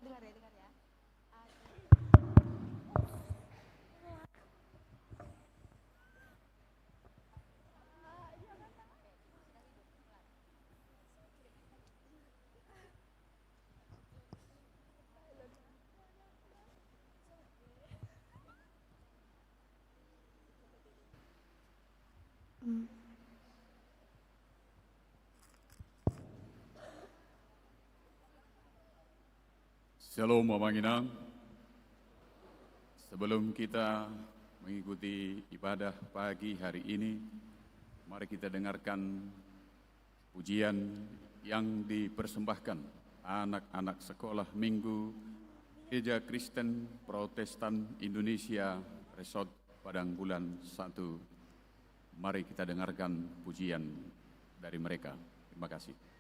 Dengar ya. Shalom Mamang Inang. Sebelum kita mengikuti ibadah pagi hari ini, mari kita dengarkan pujian yang dipersembahkan anak-anak sekolah minggu Gereja Kristen Protestan Indonesia Resort Padang Bulan 1. Mari kita dengarkan pujian dari mereka. Terima kasih.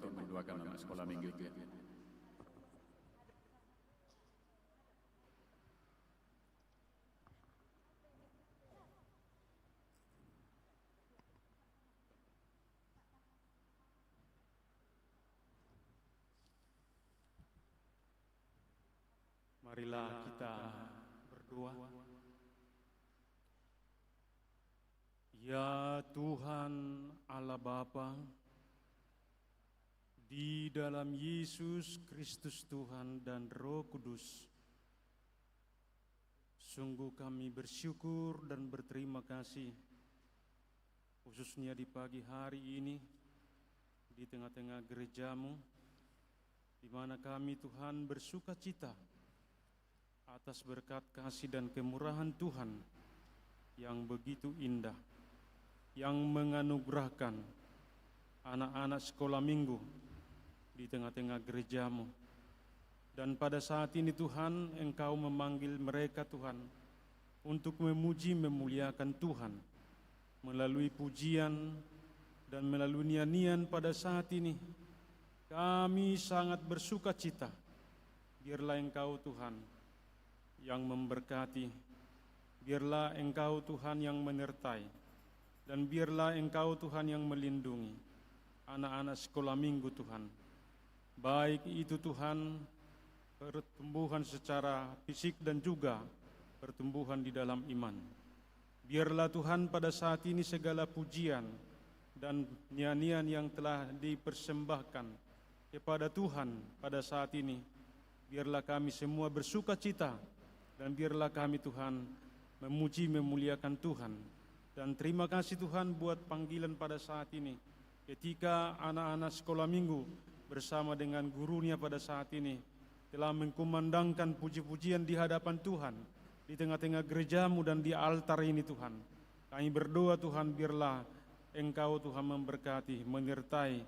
untuk mendoakan anak sekolah minggu itu. Marilah kita berdoa. Ya Tuhan Allah Bapa, di dalam Yesus Kristus Tuhan dan Roh Kudus, sungguh kami bersyukur dan berterima kasih, khususnya di pagi hari ini, di tengah-tengah gerejamu, di mana kami Tuhan bersuka cita atas berkat kasih dan kemurahan Tuhan yang begitu indah, yang menganugerahkan anak-anak sekolah minggu di tengah-tengah gerejamu. Dan pada saat ini Tuhan, Engkau memanggil mereka Tuhan untuk memuji memuliakan Tuhan melalui pujian dan melalui nyanyian. Pada saat ini kami sangat bersuka cita. Biarlah Engkau Tuhan yang memberkati, biarlah Engkau Tuhan yang menyertai, dan biarlah Engkau Tuhan yang melindungi anak-anak sekolah minggu Tuhan. Baik itu Tuhan pertumbuhan secara fisik dan juga pertumbuhan di dalam iman. Biarlah Tuhan pada saat ini segala pujian dan nyanyian yang telah dipersembahkan kepada Tuhan pada saat ini, biarlah kami semua bersuka cita, dan biarlah kami Tuhan memuji memuliakan Tuhan. Dan terima kasih Tuhan buat panggilan pada saat ini, ketika anak-anak sekolah minggu bersama dengan gurunya pada saat ini telah mengkumandangkan puji-pujian di hadapan Tuhan di tengah-tengah gerejamu dan di altar ini Tuhan. Kami berdoa Tuhan, biarlah Engkau Tuhan memberkati, menyertai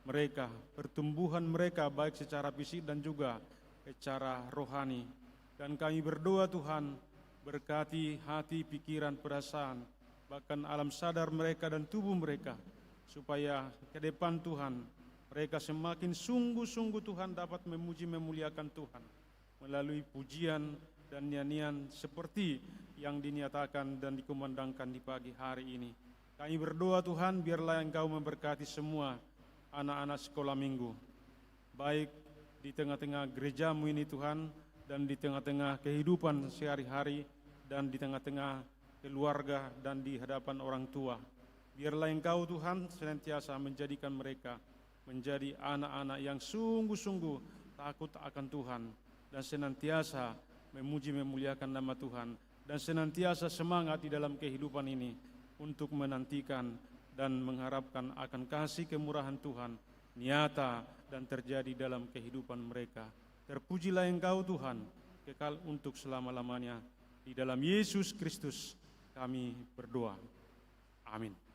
mereka, pertumbuhan mereka baik secara fisik dan juga secara rohani. Dan kami berdoa Tuhan, berkati hati, pikiran, perasaan, bahkan alam sadar mereka dan tubuh mereka, supaya ke depan Tuhan mereka semakin sungguh-sungguh Tuhan dapat memuji memuliakan Tuhan melalui pujian dan nyanyian seperti yang dinyatakan dan dikumandangkan di pagi hari ini. Kami berdoa Tuhan, biarlah Engkau memberkati semua anak-anak sekolah minggu, baik di tengah-tengah gerejamu ini Tuhan, dan di tengah-tengah kehidupan sehari-hari, dan di tengah-tengah keluarga dan di hadapan orang tua. Biarlah Engkau Tuhan senantiasa menjadikan mereka menjadi anak-anak yang sungguh-sungguh takut akan Tuhan, dan senantiasa memuji memuliakan nama Tuhan, dan senantiasa semangat di dalam kehidupan ini untuk menantikan dan mengharapkan akan kasih kemurahan Tuhan nyata dan terjadi dalam kehidupan mereka. Terpujilah Engkau Tuhan, kekal untuk selama-lamanya. Di dalam Yesus Kristus kami berdoa. Amin.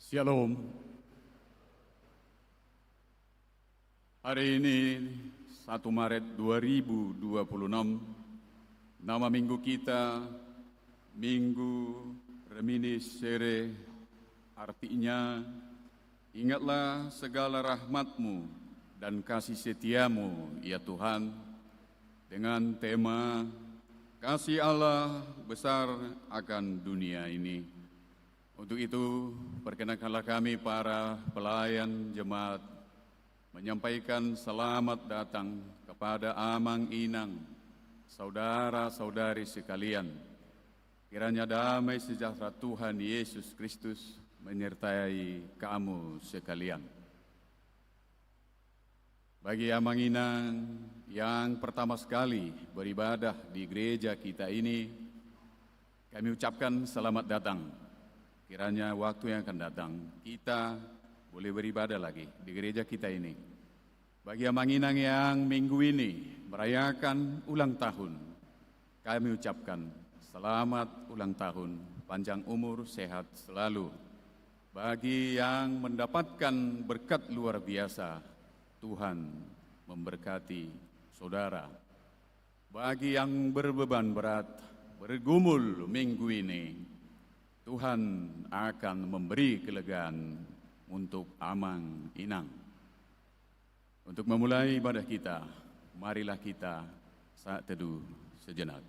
Shalom. Hari ini 1 Maret 2026, nama minggu kita Minggu Reminiscere, artinya ingatlah segala rahmat-Mu dan kasih setia-Mu, ya Tuhan, dengan tema kasih Allah besar akan dunia ini. Untuk itu, perkenankanlah kami para pelayan jemaat menyampaikan selamat datang kepada Amang Inang, saudara-saudari sekalian. Kiranya damai sejahtera Tuhan Yesus Kristus menyertai kamu sekalian. Bagi Amang Inang yang pertama sekali beribadah di gereja kita ini, kami ucapkan selamat datang. Kiranya waktu yang akan datang, kita boleh beribadah lagi di gereja kita ini. Bagi Amang Inang yang minggu ini merayakan ulang tahun, kami ucapkan selamat ulang tahun, panjang umur, sehat selalu. Bagi yang mendapatkan berkat luar biasa, Tuhan memberkati saudara. Bagi yang berbeban berat, bergumul minggu ini, Tuhan akan memberi kelegaan untuk Amang Inang. Untuk memulai ibadah kita, marilah kita saat teduh sejenak.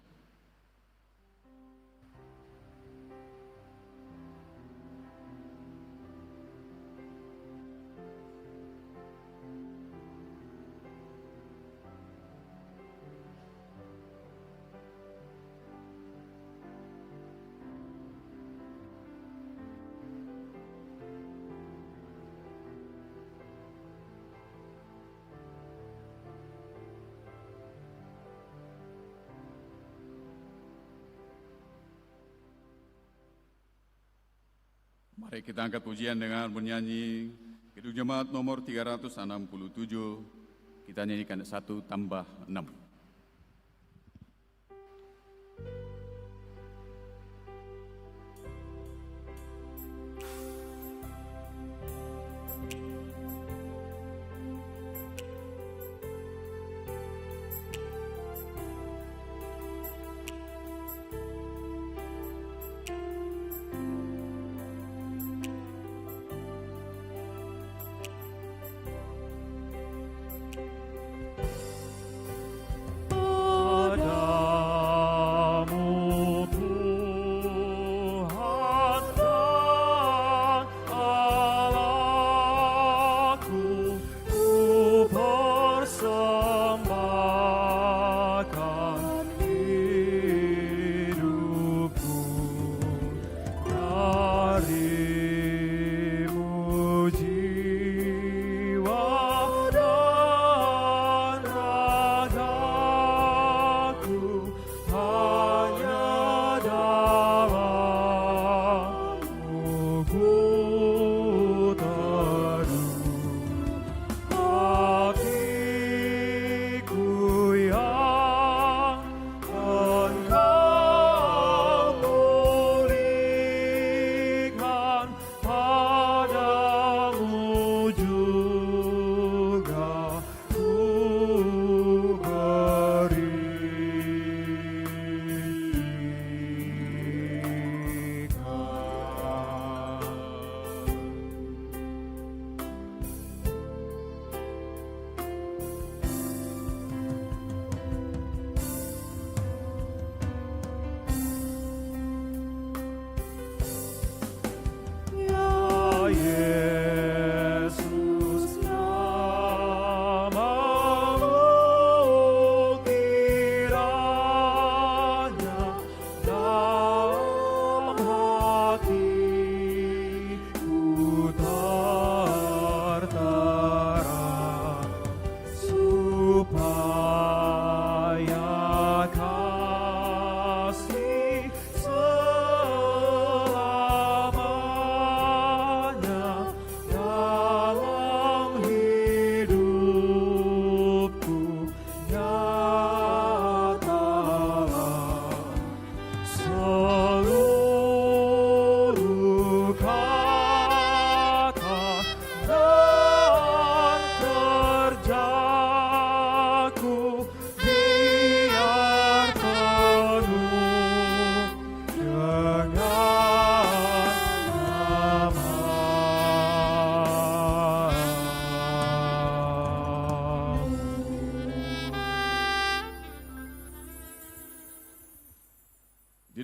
Mari kita angkat pujian dengan menyanyi Kidung Jemaat nomor 367. Kita nyanyikan 1 tambah 6.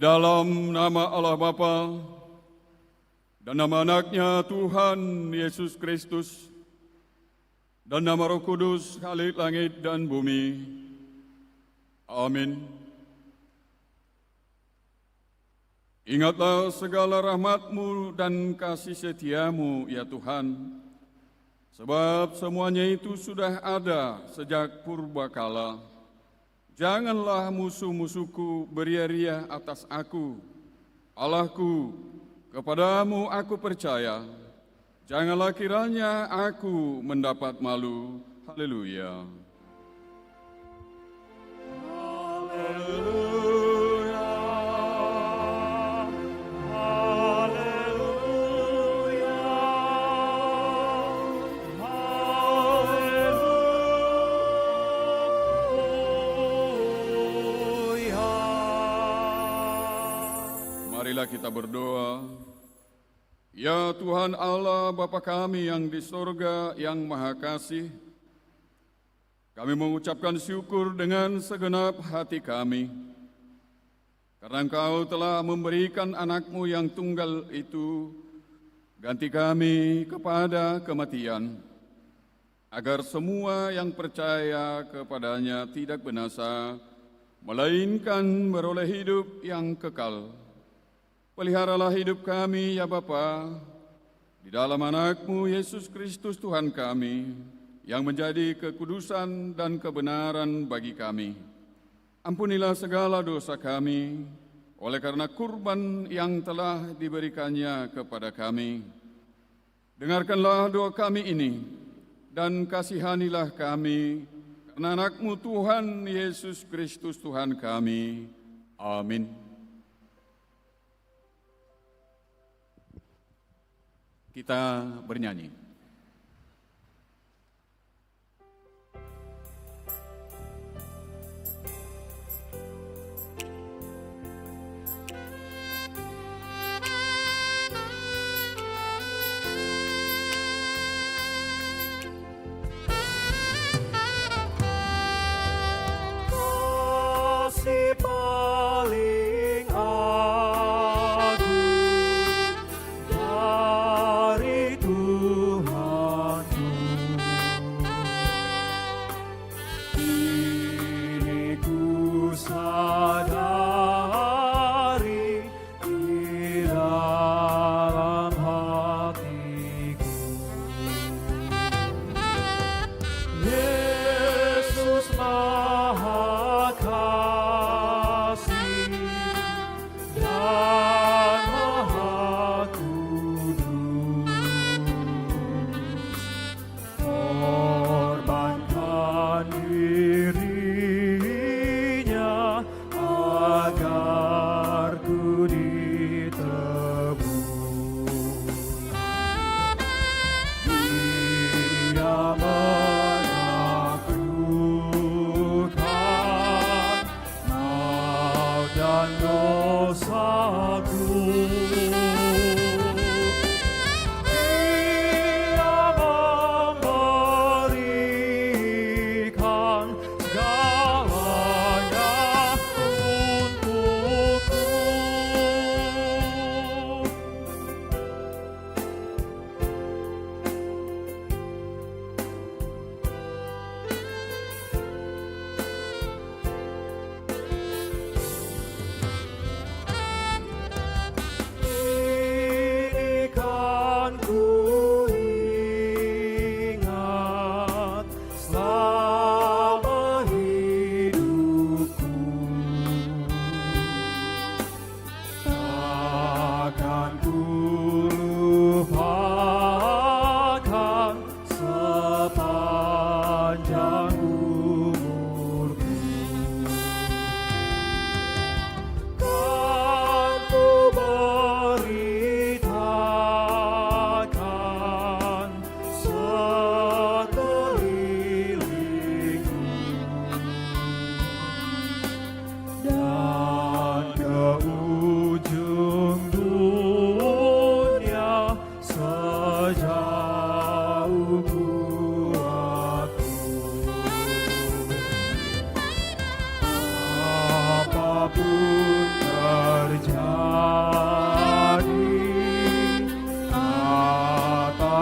dalam nama Allah Bapa dan nama anaknya Tuhan Yesus Kristus dan nama Roh Kudus, Khalik langit dan bumi. Amin. Ingatlah segala rahmat-Mu dan kasih setia-Mu, ya Tuhan, sebab semuanya itu sudah ada sejak purbakala. Janganlah musuh-musuhku beria-ria atas aku, Allahku, kepadamu aku percaya. Janganlah kiranya aku mendapat malu. Haleluya. Marilah kita berdoa. Ya Tuhan Allah Bapa kami yang di sorga yang Maha Kasih, kami mengucapkan syukur dengan segenap hati kami, karena Engkau telah memberikan anak-Mu yang tunggal itu, ganti kami kepada kematian, agar semua yang percaya kepadanya tidak binasa, melainkan beroleh hidup yang kekal. Peliharalah hidup kami, ya Bapa, di dalam anak-Mu Yesus Kristus Tuhan kami, yang menjadi kekudusan dan kebenaran bagi kami. Ampunilah segala dosa kami, oleh karena kurban yang telah diberikannya kepada kami. Dengarkanlah doa kami ini, dan kasihanilah kami, karena anak-Mu Tuhan Yesus Kristus Tuhan kami. Amin. Kita bernyanyi. Kasih paling agung dari Tuhan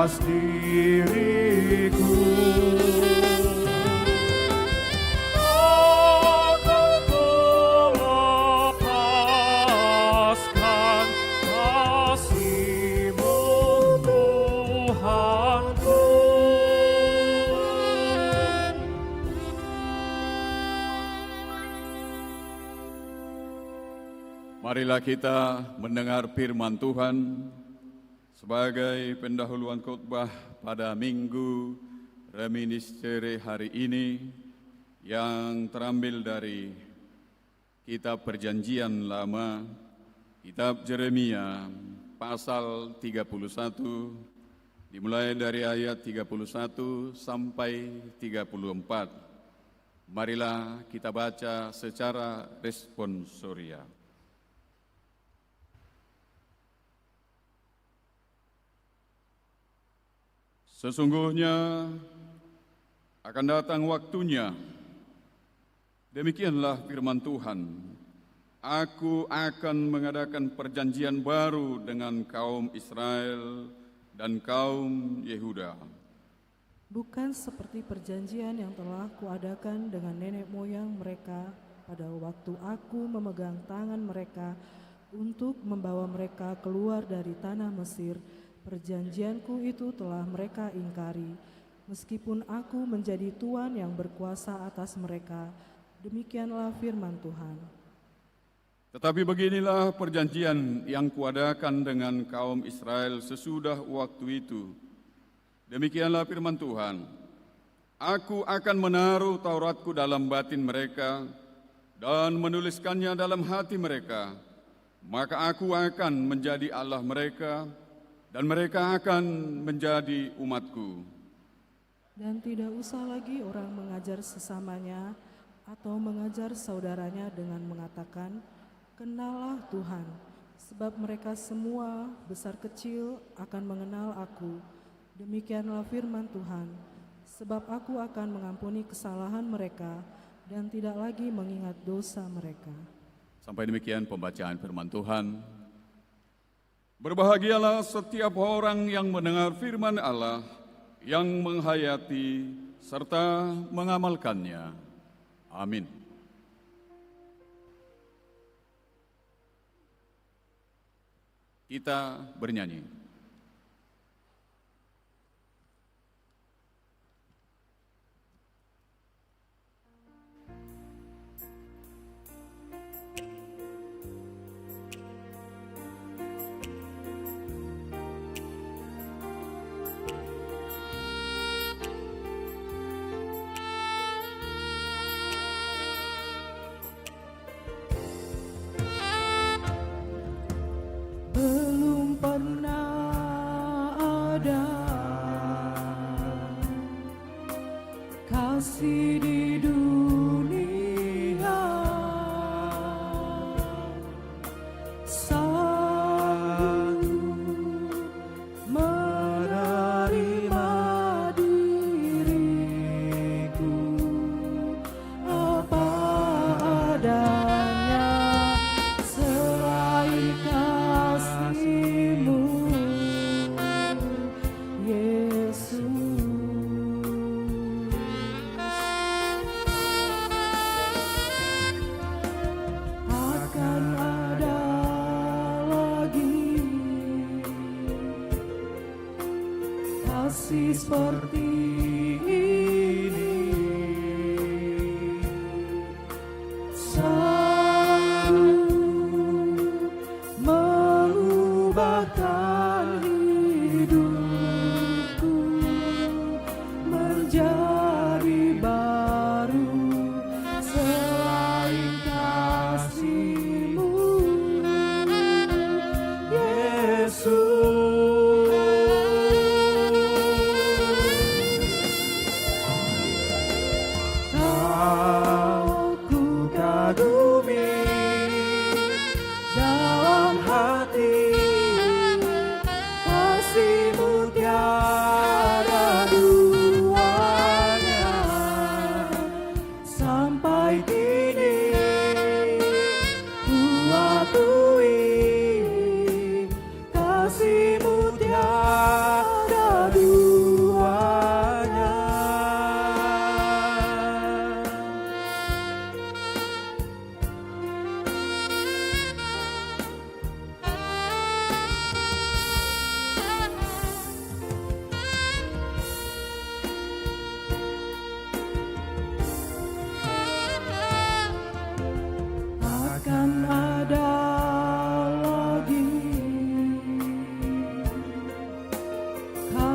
atas diriku. Takkan melepaskan kasih-Mu, Tuhanku. Marilah kita mendengar firman Tuhan sebagai pendahuluan khotbah pada Minggu Reminiscere hari ini yang terambil dari Kitab Perjanjian Lama, Kitab Yeremia pasal 31, dimulai dari ayat 31 sampai 34. Marilah kita baca secara responsorial. Sesungguhnya akan datang waktunya, demikianlah firman Tuhan, Aku akan mengadakan perjanjian baru dengan kaum Israel dan kaum Yehuda. Bukan seperti perjanjian yang telah kuadakan dengan nenek moyang mereka pada waktu aku memegang tangan mereka untuk membawa mereka keluar dari tanah Mesir. Perjanjianku itu telah mereka ingkari, meskipun aku menjadi Tuhan yang berkuasa atas mereka. Demikianlah firman Tuhan. Tetapi beginilah perjanjian yang kuadakan dengan kaum Israel sesudah waktu itu. Demikianlah firman Tuhan, Aku akan menaruh Tauratku dalam batin mereka dan menuliskannya dalam hati mereka. Maka aku akan menjadi Allah mereka, dan mereka akan menjadi umatku. Dan tidak usah lagi orang mengajar sesamanya atau mengajar saudaranya dengan mengatakan, Kenallah Tuhan, sebab mereka semua besar kecil akan mengenal aku. Demikianlah firman Tuhan, sebab aku akan mengampuni kesalahan mereka dan tidak lagi mengingat dosa mereka. Sampai demikian pembacaan firman Tuhan. Berbahagialah setiap orang yang mendengar firman Allah, yang menghayati serta mengamalkannya. Amin. Kita bernyanyi. Belum pernah ada kasih di dunia sanggup menerima diriku apa adanya selain kasih-Mu, Yesus. Akan ada lagi kasih seperti ini, sanggup mengubahkan hidupku menjadi baru selain kasih-Mu, Yesus.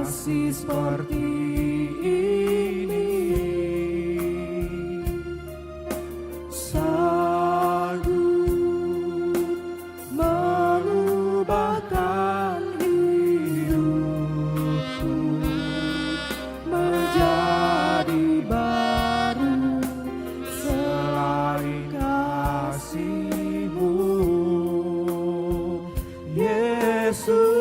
kasih seperti ini, sanggup mengubahkan hidupku menjadi baru selain kasih-Mu, Yesus.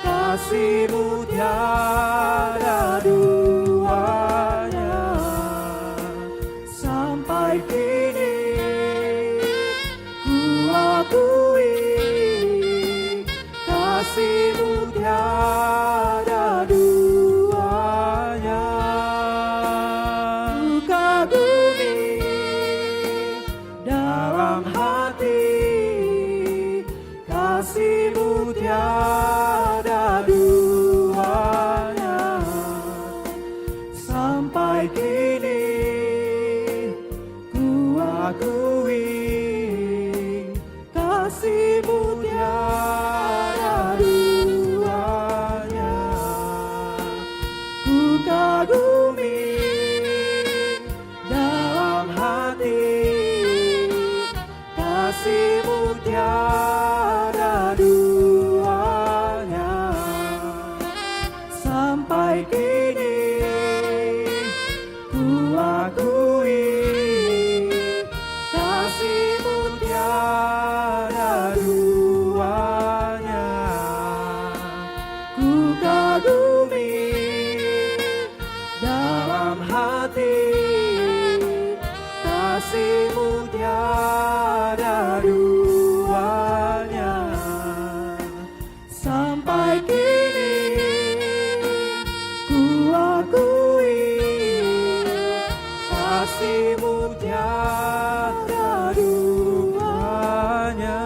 Kasih-Mu tiada duanya, sampai kini ku akui kasih-Mu tiada duanya. Ku kagumi dalam hati kasih-Mu tiada duanya, sampai kini ku akui kasih-Mu tiada duanya. Ku kagumi dalam hati kasih-Mu tiada duanya, sampai kini ku akui kasih-Mu tiada duanya. Ku kagumi dalam hati kasih-Mu tiada duanya, sampai kini ku akui kasih-Mu tiada duanya.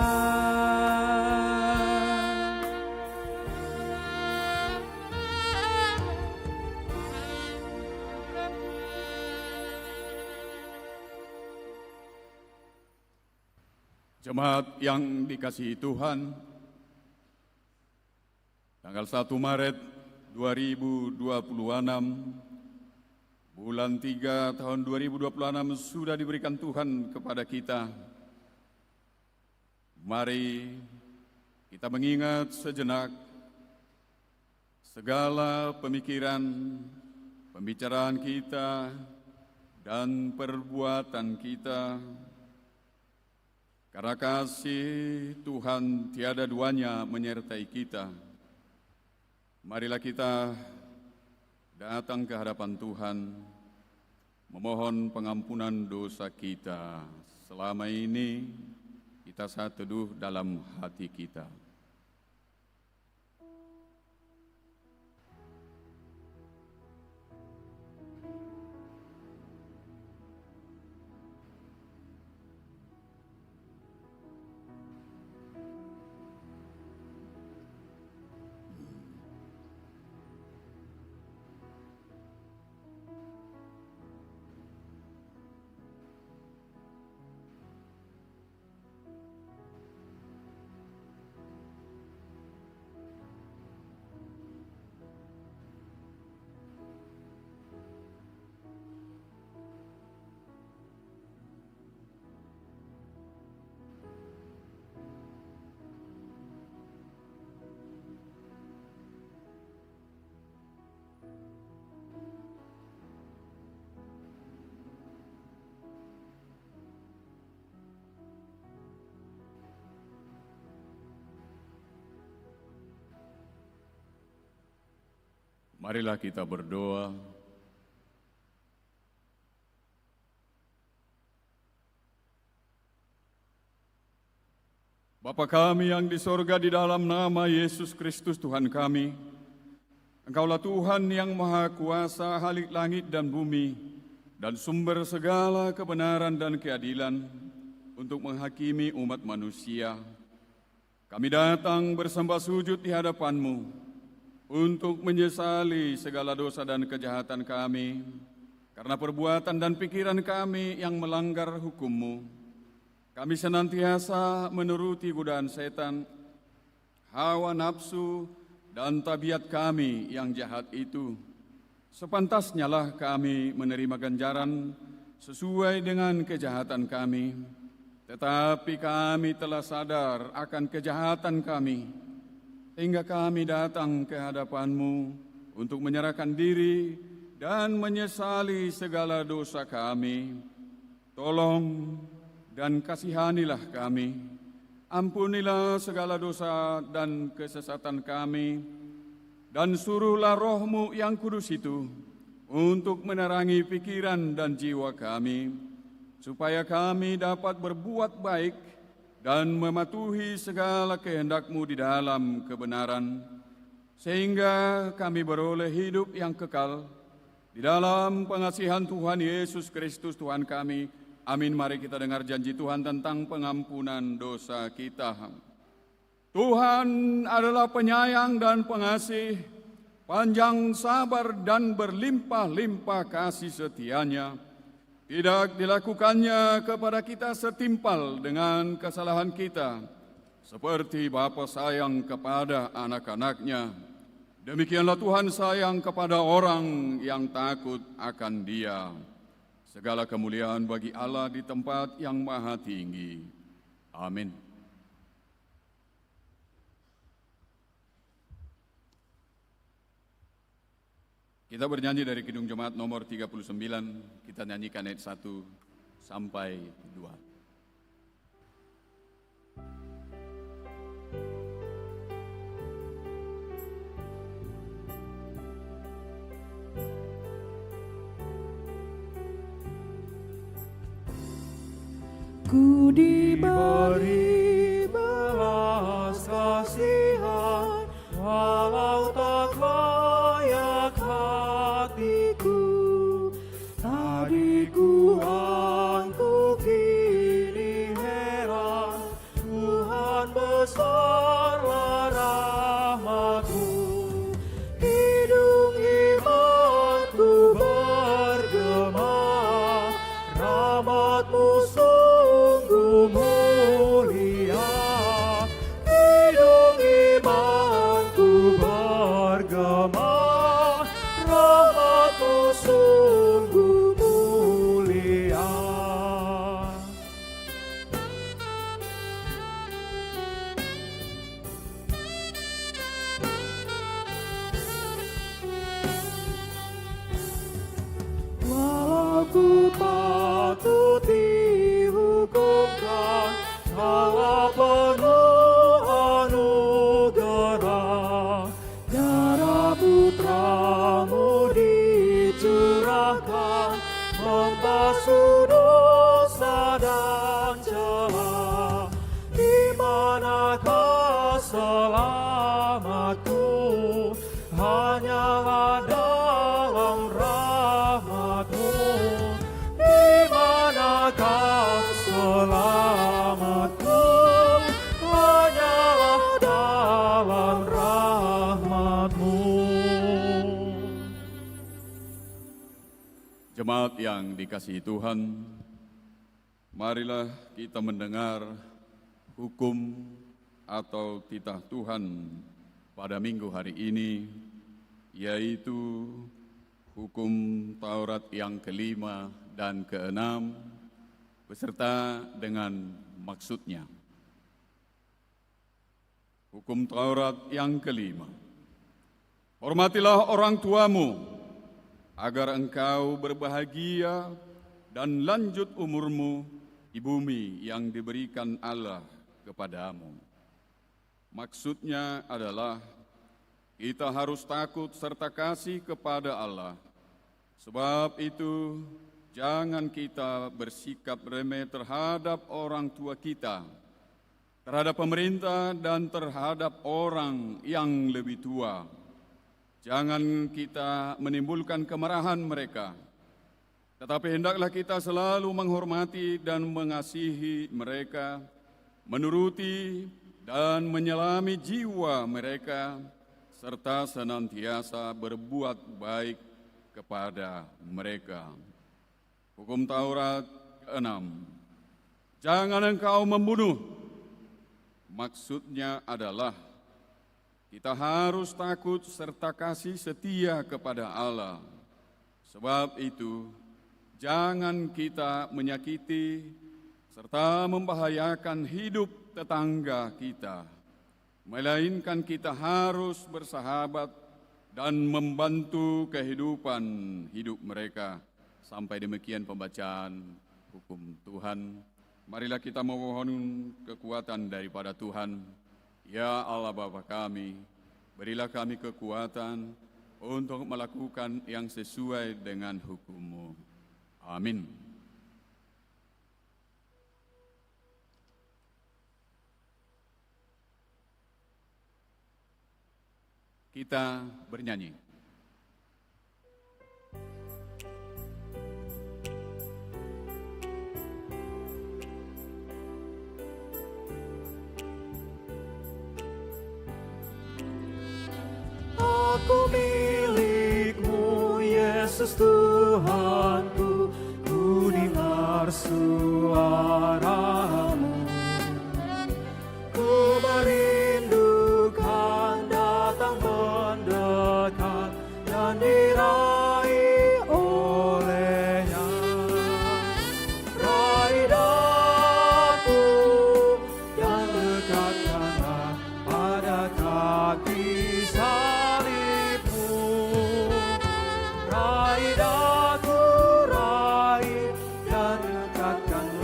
Jemaat yang dikasihi Tuhan, tanggal 1 Maret 2026, bulan 3 tahun 2026 sudah diberikan Tuhan kepada kita. Mari kita mengingat sejenak segala pemikiran, pembicaraan kita, dan perbuatan kita. Karena kasih Tuhan tiada duanya menyertai kita, marilah kita datang ke hadapan Tuhan, memohon pengampunan dosa kita selama ini kita saat teduh dalam hati kita. Marilah kita berdoa. Bapa kami yang di sorga, di dalam nama Yesus Kristus Tuhan kami, Engkaulah Tuhan yang Maha Kuasa halik langit dan bumi, dan sumber segala kebenaran dan keadilan untuk menghakimi umat manusia. Kami datang bersembah sujud di hadapan-Mu, untuk menyesali segala dosa dan kejahatan kami, karena perbuatan dan pikiran kami yang melanggar hukum-Mu. Kami senantiasa menuruti godaan setan, hawa nafsu, dan tabiat kami yang jahat itu. Sepantasnya lah kami menerima ganjaran sesuai dengan kejahatan kami. Tetapi kami telah sadar akan kejahatan kami, sehingga kami datang ke hadapan-Mu untuk menyerahkan diri dan menyesali segala dosa kami. Tolong dan kasihanilah kami. Ampunilah segala dosa dan kesesatan kami, dan suruhlah Roh-Mu yang kudus itu untuk menerangi pikiran dan jiwa kami, supaya kami dapat berbuat baik dan mematuhi segala kehendak-Mu di dalam kebenaran, sehingga kami beroleh hidup yang kekal di dalam pengasihan Tuhan Yesus Kristus Tuhan kami. Amin. Mari kita dengar janji Tuhan tentang pengampunan dosa kita. Tuhan adalah penyayang dan pengasih, panjang sabar dan berlimpah-limpah kasih setia-Nya. Tidak dilakukannya kepada kita setimpal dengan kesalahan kita, seperti Bapa sayang kepada anak-anak-Nya. Demikianlah Tuhan sayang kepada orang yang takut akan Dia. Segala kemuliaan bagi Allah di tempat yang maha tinggi. Amin. Kita bernyanyi dari Kidung Jemaat nomor 39, kita nyanyikan ayat 1 sampai 2. Ku diberi belas kasihan, walau tak layak hatiku. Tadiku angkuh kini heran, Tuhan besarlah rahmat-Mu. Hidung imanku bergema, rahmat-Mu sungguh mulia. Hidung imanku bergema, rahmat-Mu sungguh mulia. Walau ku patut dihukumkan, Allah penuh anugerah. Darah Putra-Mu dicurahkan, membasuh dosa dan celah. Di manakah selamatku? Hanyalah dalam rahmat-Mu. Di manakah selamatku? Hanyalah dalam rahmat-Mu. Jemaat yang dikasihi Tuhan, marilah kita mendengar hukum atau titah Tuhan pada minggu hari ini, yaitu hukum Taurat yang kelima dan keenam, beserta dengan maksudnya. Hukum Taurat yang kelima. Hormatilah orang tuamu, agar engkau berbahagia dan lanjut umurmu di bumi yang diberikan Allah kepadamu. Maksudnya adalah kita harus takut serta kasih kepada Allah. Sebab itu, jangan kita bersikap remeh terhadap orang tua kita, terhadap pemerintah dan terhadap orang yang lebih tua. Jangan kita menimbulkan kemarahan mereka, tetapi hendaklah kita selalu menghormati dan mengasihi mereka, menuruti dan menyelami jiwa mereka, serta senantiasa berbuat baik kepada mereka. Hukum Taurat ke-6, jangan engkau membunuh. Maksudnya adalah kita harus takut serta kasih setia kepada Allah. Sebab itu, jangan kita menyakiti serta membahayakan hidup tetangga kita, melainkan kita harus bersahabat dan membantu kehidupan hidup mereka. Sampai demikian pembacaan hukum Tuhan. Marilah kita memohon kekuatan daripada Tuhan. Ya Allah Bapa kami, berilah kami kekuatan untuk melakukan yang sesuai dengan hukum-Mu. Amin. Kita bernyanyi. Aku milik-Mu, Yesus Tuhanku, ku dengar suara-Mu. Ku merindukan datang mendekat dan diraih oleh-Nya. Raih daku dan dekatkanlah pada kaki salib-Mu. Raih daku, raih dan dekatkanlah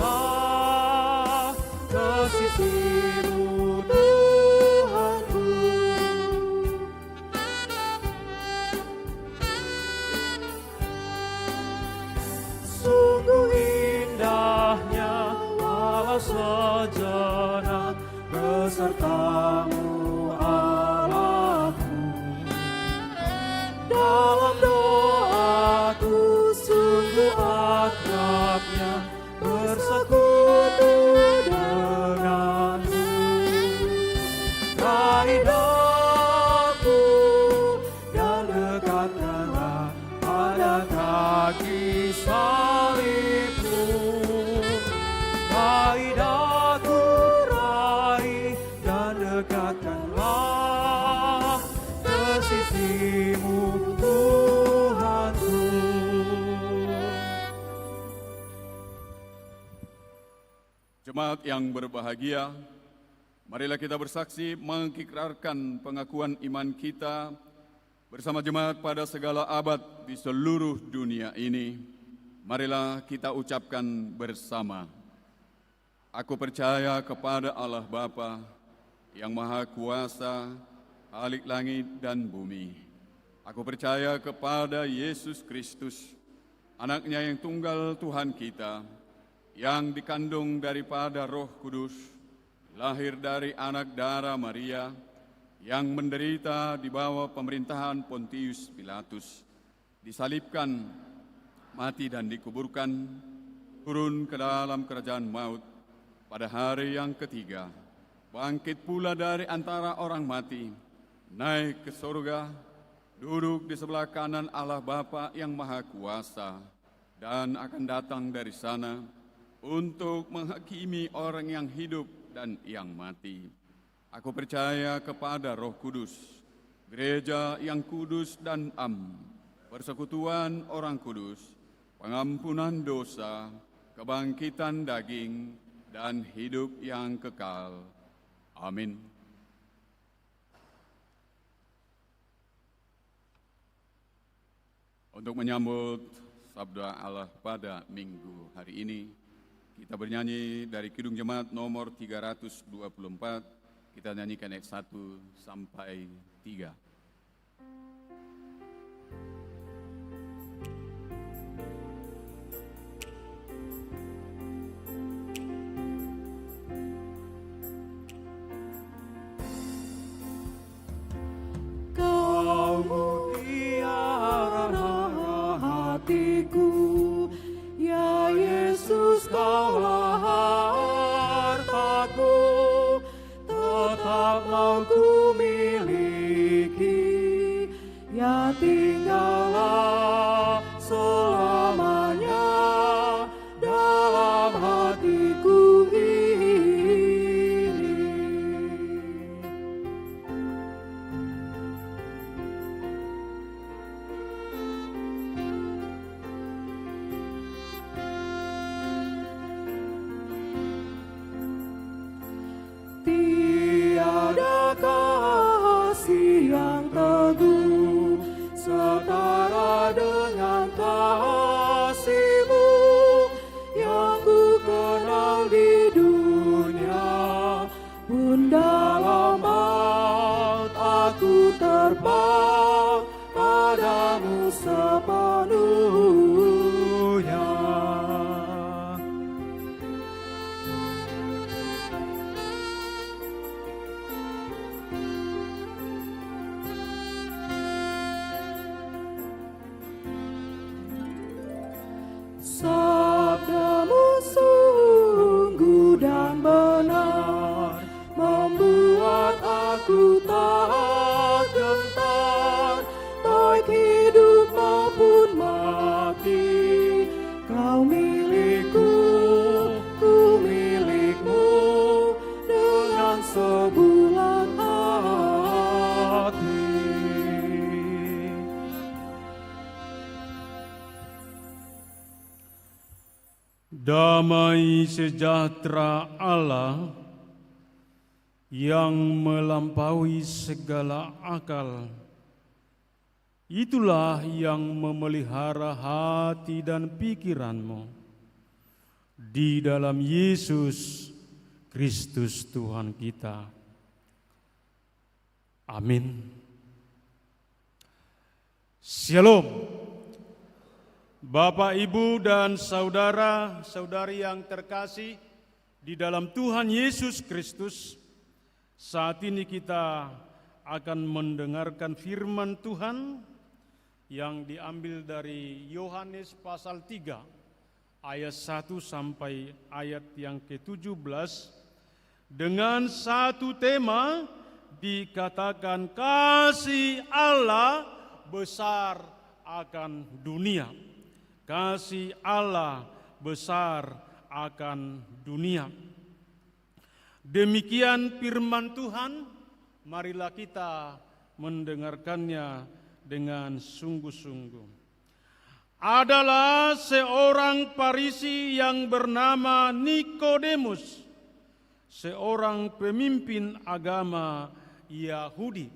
ke sisi-Mu, Tuhanku. Sungguh indahnya walau sejenak beserta-Mu, Allahku. Dalam doaku sungguh akrabnya bersekutu denganmu. Raih daku dan dekatkanlah pada kaki salib-Mu. Raih daku, raih dan dekatkanlah ke sisi-Mu, Tuhanku. Jemaat yang berbahagia, marilah kita bersaksi mengikrarkan pengakuan iman kita bersama jemaat pada segala abad di seluruh dunia ini. Marilah kita ucapkan bersama. Aku percaya kepada Allah Bapa yang Maha Kuasa, Khalik langit dan bumi. Aku percaya kepada Yesus Kristus, Anak-Nya yang tunggal Tuhan kita, yang dikandung daripada Roh Kudus, lahir dari anak darah Maria, yang menderita di bawah pemerintahan Pontius Pilatus, disalibkan, mati dan dikuburkan, turun ke dalam kerajaan maut, pada hari yang ketiga, bangkit pula dari antara orang mati, naik ke surga, duduk di sebelah kanan Allah Bapa yang Maha Kuasa, dan akan datang dari sana untuk menghakimi orang yang hidup dan yang mati. Aku percaya kepada Roh Kudus, gereja yang kudus dan am, persekutuan orang kudus, pengampunan dosa, kebangkitan daging, dan hidup yang kekal. Amin. Untuk menyambut sabda Allah pada minggu hari ini, kita bernyanyi dari Kidung Jemaat nomor 324, kita nyanyikan ayat 1 sampai 3. Kau mutiara hatiku, ya Yesus, Kaulah hartaku, tetap mau ku miliki tinggallah selamanya dalam hatiku ini. Tiada kasih yang teguh setara dengan kasih-Mu yang ku kenal di dunia. Pun dalam maut aku terbang padamu sepenuhnya. Sabda-Mu sungguh dan benar, membuat aku tak gentar, baik hidup maupun mati. Kau milikku, ku milik-Mu, dengan sebulan hati. Damai sejahtera Allah yang melampaui segala akal, itulah yang memelihara hati dan pikiranmu di dalam Yesus Kristus Tuhan kita. Amin. Shalom. Bapak, Ibu, dan saudara-saudari yang terkasih di dalam Tuhan Yesus Kristus, saat ini kita akan mendengarkan firman Tuhan yang diambil dari Yohanes pasal 3 ayat 1 sampai ayat yang ke-17 dengan satu tema dikatakan kasih Allah besar akan dunia. Kasih Allah besar akan dunia. Demikian firman Tuhan, marilah kita mendengarkannya dengan sungguh-sungguh. Adalah seorang Farisi yang bernama Nikodemus, seorang pemimpin agama Yahudi.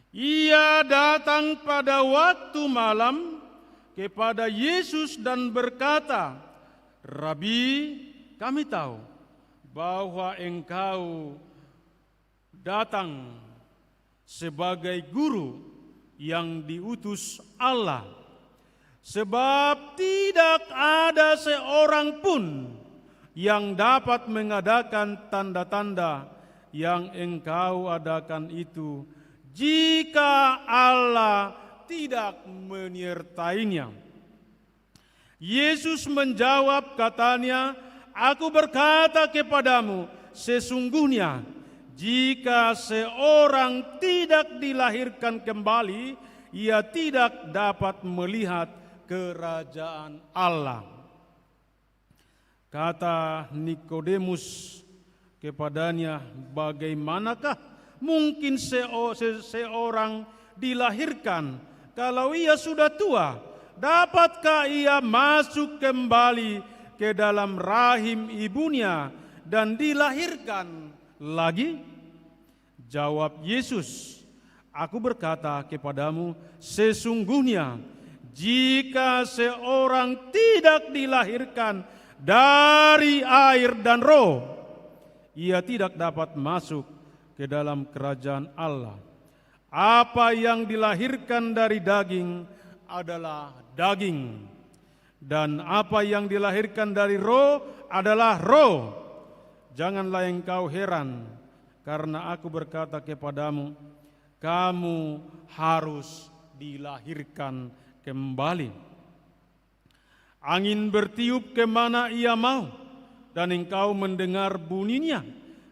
Ia datang pada waktu malam kepada Yesus dan berkata, "Rabi, kami tahu bahwa Engkau datang sebagai guru yang diutus Allah, sebab tidak ada seorang pun yang dapat mengadakan tanda-tanda yang Engkau adakan itu jika Allah tidak menyertainya." Yesus menjawab katanya, "Aku berkata kepadamu, sesungguhnya jika seorang tidak dilahirkan kembali, ia tidak dapat melihat kerajaan Allah." Kata Nikodemus kepadanya, "Bagaimanakah mungkin seorang dilahirkan kalau ia sudah tua? Dapatkah ia masuk kembali ke dalam rahim ibunya dan dilahirkan lagi?" Jawab Yesus, "Aku berkata kepadamu, sesungguhnya jika seorang tidak dilahirkan dari air dan roh, ia tidak dapat masuk ke dalam kerajaan Allah. Apa yang dilahirkan dari daging adalah daging, dan apa yang dilahirkan dari roh adalah roh. Janganlah engkau heran, karena aku berkata kepadamu, kamu harus dilahirkan kembali. Angin bertiup kemana ia mau, dan engkau mendengar bunyinya,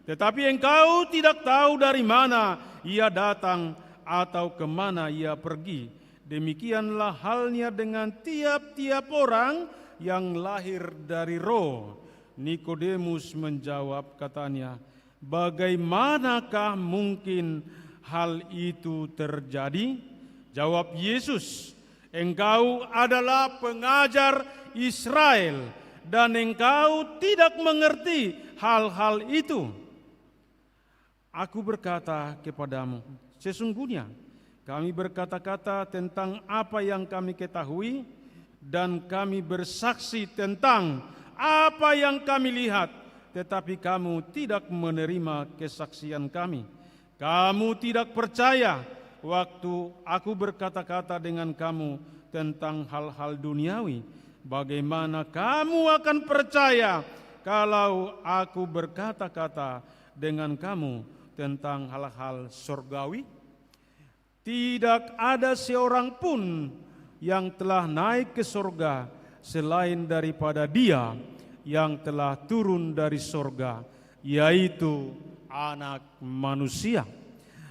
tetapi engkau tidak tahu dari mana ia datang atau kemana ia pergi. Demikianlah halnya dengan tiap-tiap orang yang lahir dari roh. Nikodemus menjawab, katanya, bagaimanakah mungkin hal itu terjadi? Jawab Yesus, engkau adalah pengajar Israel dan engkau tidak mengerti hal-hal itu. Aku berkata kepadamu, sesungguhnya kami berkata-kata tentang apa yang kami ketahui dan kami bersaksi tentang apa yang kami lihat, tetapi kamu tidak menerima kesaksian kami. Kamu tidak percaya waktu aku berkata-kata dengan kamu tentang hal-hal duniawi. Bagaimana kamu akan percaya kalau aku berkata-kata dengan kamu tentang hal-hal surgawi? Tidak ada seorang pun yang telah naik ke surga selain daripada Dia yang telah turun dari surga, yaitu Anak Manusia.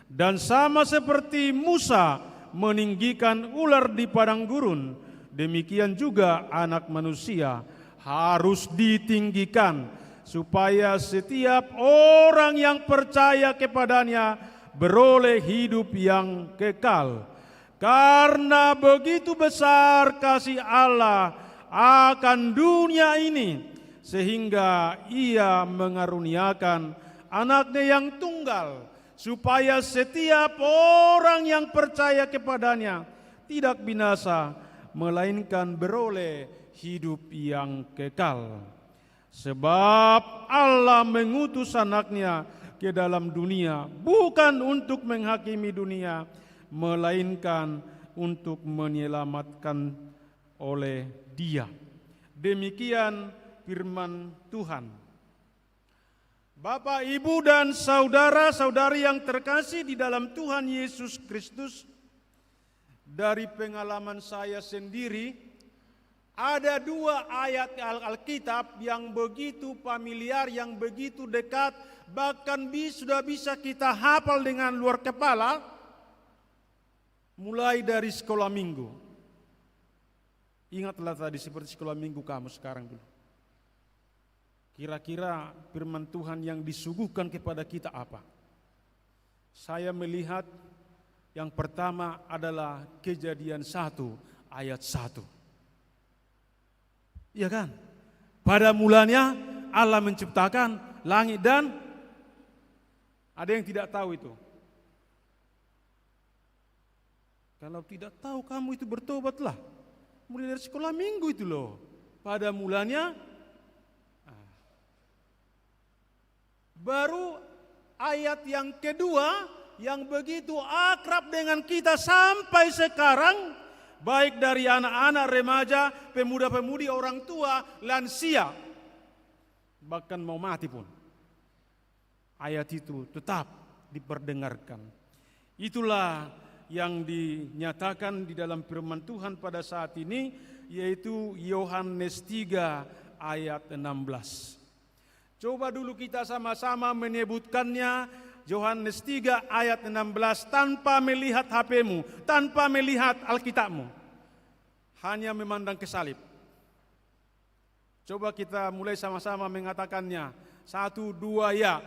Dan sama seperti Musa meninggikan ular di padang gurun, demikian juga Anak Manusia harus ditinggikan, supaya setiap orang yang percaya kepadanya beroleh hidup yang kekal. Karena begitu besar kasih Allah akan dunia ini, sehingga Ia mengaruniakan anaknya yang tunggal, supaya setiap orang yang percaya kepadanya tidak binasa, melainkan beroleh hidup yang kekal. Sebab Allah mengutus anaknya ke dalam dunia bukan untuk menghakimi dunia, melainkan untuk menyelamatkan oleh Dia. Demikian firman Tuhan. Bapak, Ibu, dan saudara-saudari yang terkasih di dalam Tuhan Yesus Kristus, dari pengalaman saya sendiri, ada dua ayat Alkitab yang begitu familiar, yang begitu dekat, bahkan sudah bisa kita hafal dengan luar kepala, mulai dari sekolah minggu. Ingatlah tadi seperti sekolah minggu kamu sekarang dulu. Kira-kira firman Tuhan yang disuguhkan kepada kita apa? Saya melihat yang pertama adalah Kejadian 1 ayat 1. Iya kan? Pada mulanya Allah menciptakan langit dan ada yang tidak tahu itu. Kalau tidak tahu kamu itu bertobatlah. Mulai dari sekolah minggu itu loh. Pada mulanya baru ayat yang kedua yang begitu akrab dengan kita sampai sekarang, baik dari anak-anak, remaja, pemuda-pemudi, orang tua, lansia, bahkan mau mati pun. Ayat itu tetap diperdengarkan. Itulah yang dinyatakan di dalam firman Tuhan pada saat ini, yaitu Yohanes 3 ayat 16. Coba dulu kita sama-sama menyebutkannya, Yohanes 3 ayat 16, tanpa melihat HP-mu, tanpa melihat Alkitabmu, hanya memandang ke salib. Coba kita mulai sama-sama mengatakannya. 1, 2, ya.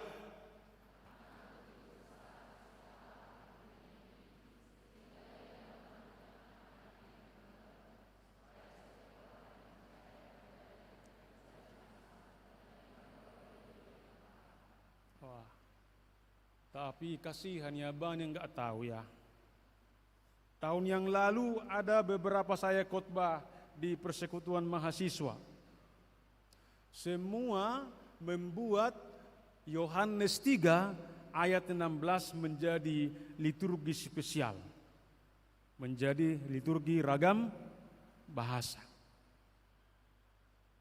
Tapi kasihan ya, banyak enggak tahu ya. Tahun yang lalu ada beberapa saya khotbah di persekutuan mahasiswa. Semua membuat Yohanes 3 ayat 16 menjadi liturgi spesial. Menjadi liturgi ragam bahasa.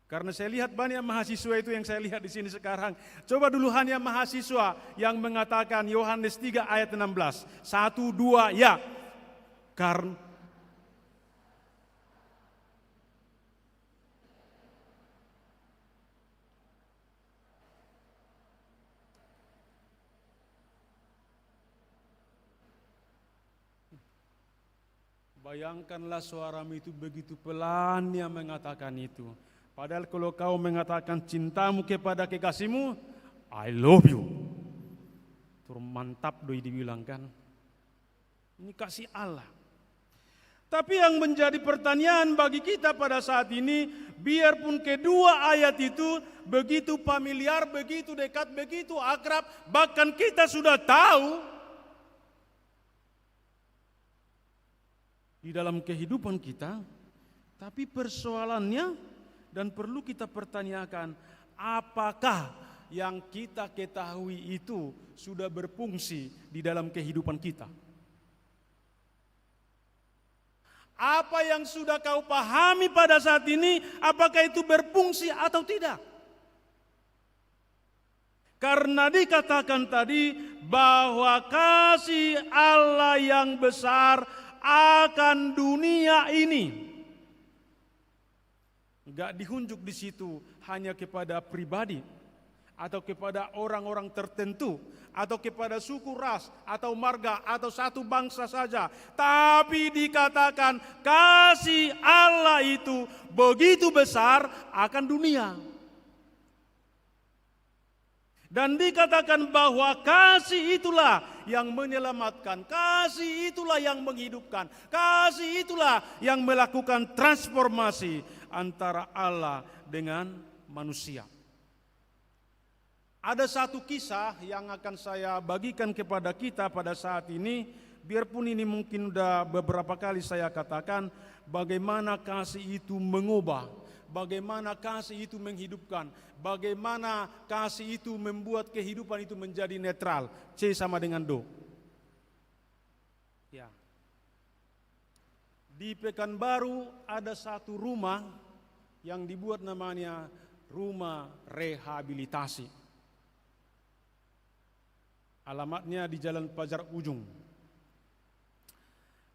Karena saya lihat banyak mahasiswa itu yang saya lihat di sini sekarang. Coba dulu hanya mahasiswa yang mengatakan Yohanes 3 ayat 16. 1, 2, ya. Karena Bayangkanlah suaramu itu begitu pelan yang mengatakan itu. Padahal kalau kau mengatakan cintamu kepada kekasihmu, I love you. Itu mantap doi dibilang kan. Ini kasih Allah. Tapi yang menjadi pertanyaan bagi kita pada saat ini, biarpun kedua ayat itu begitu familiar, begitu dekat, begitu akrab, bahkan kita sudah tahu di dalam kehidupan kita, tapi persoalannya dan perlu kita pertanyakan, apakah yang kita ketahui itu sudah berfungsi di dalam kehidupan kita? Apa yang sudah kau pahami pada saat ini, apakah itu berfungsi atau tidak? Karena dikatakan tadi bahwa kasih Allah yang besar akan dunia ini enggak dihunjuk di situ hanya kepada pribadi atau kepada orang-orang tertentu atau kepada suku, ras atau marga atau satu bangsa saja, tapi dikatakan kasih Allah itu begitu besar akan dunia. Dan dikatakan bahwa kasih itulah yang menyelamatkan, kasih itulah yang menghidupkan, kasih itulah yang melakukan transformasi antara Allah dengan manusia. Ada satu kisah yang akan saya bagikan kepada kita pada saat ini, biarpun ini mungkin sudah beberapa kali saya katakan, bagaimana kasih itu mengubah, bagaimana kasih itu menghidupkan, bagaimana kasih itu membuat kehidupan itu menjadi netral. C sama dengan do. Ya. Di Pekanbaru ada satu rumah yang dibuat namanya rumah rehabilitasi. Alamatnya di Jalan Pajar Ujung.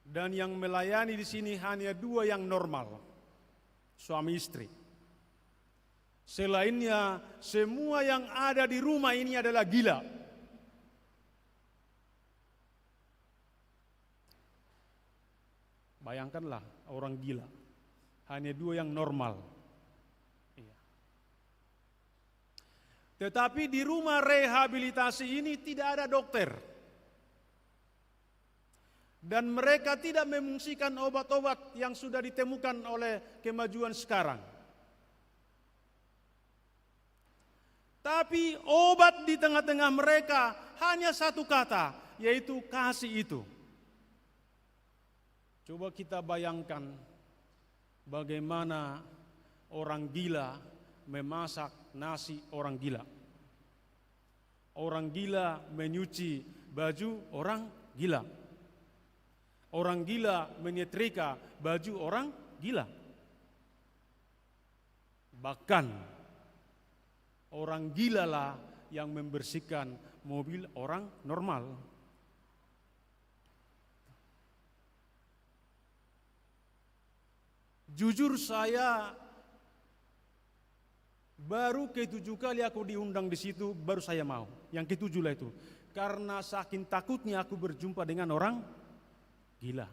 Dan yang melayani di sini hanya dua yang normal, suami istri. Selainnya semua yang ada di rumah ini adalah gila. Bayangkanlah orang gila. Hanya dua yang normal. Tetapi di rumah rehabilitasi ini tidak ada dokter. Dan mereka tidak memungsikan obat-obat yang sudah ditemukan oleh kemajuan sekarang. Tapi obat di tengah-tengah mereka hanya satu kata, yaitu kasih itu. Coba kita bayangkan bagaimana orang gila memasak nasi orang gila. Orang gila menyuci baju orang gila. Orang gila menyetrika baju orang gila. Bahkan orang gila lah yang membersihkan mobil orang normal. Jujur saya baru ketujuh kali aku diundang di situ, baru saya mau. Yang ketujuh lah itu. Karena saking takutnya aku berjumpa dengan orang gila.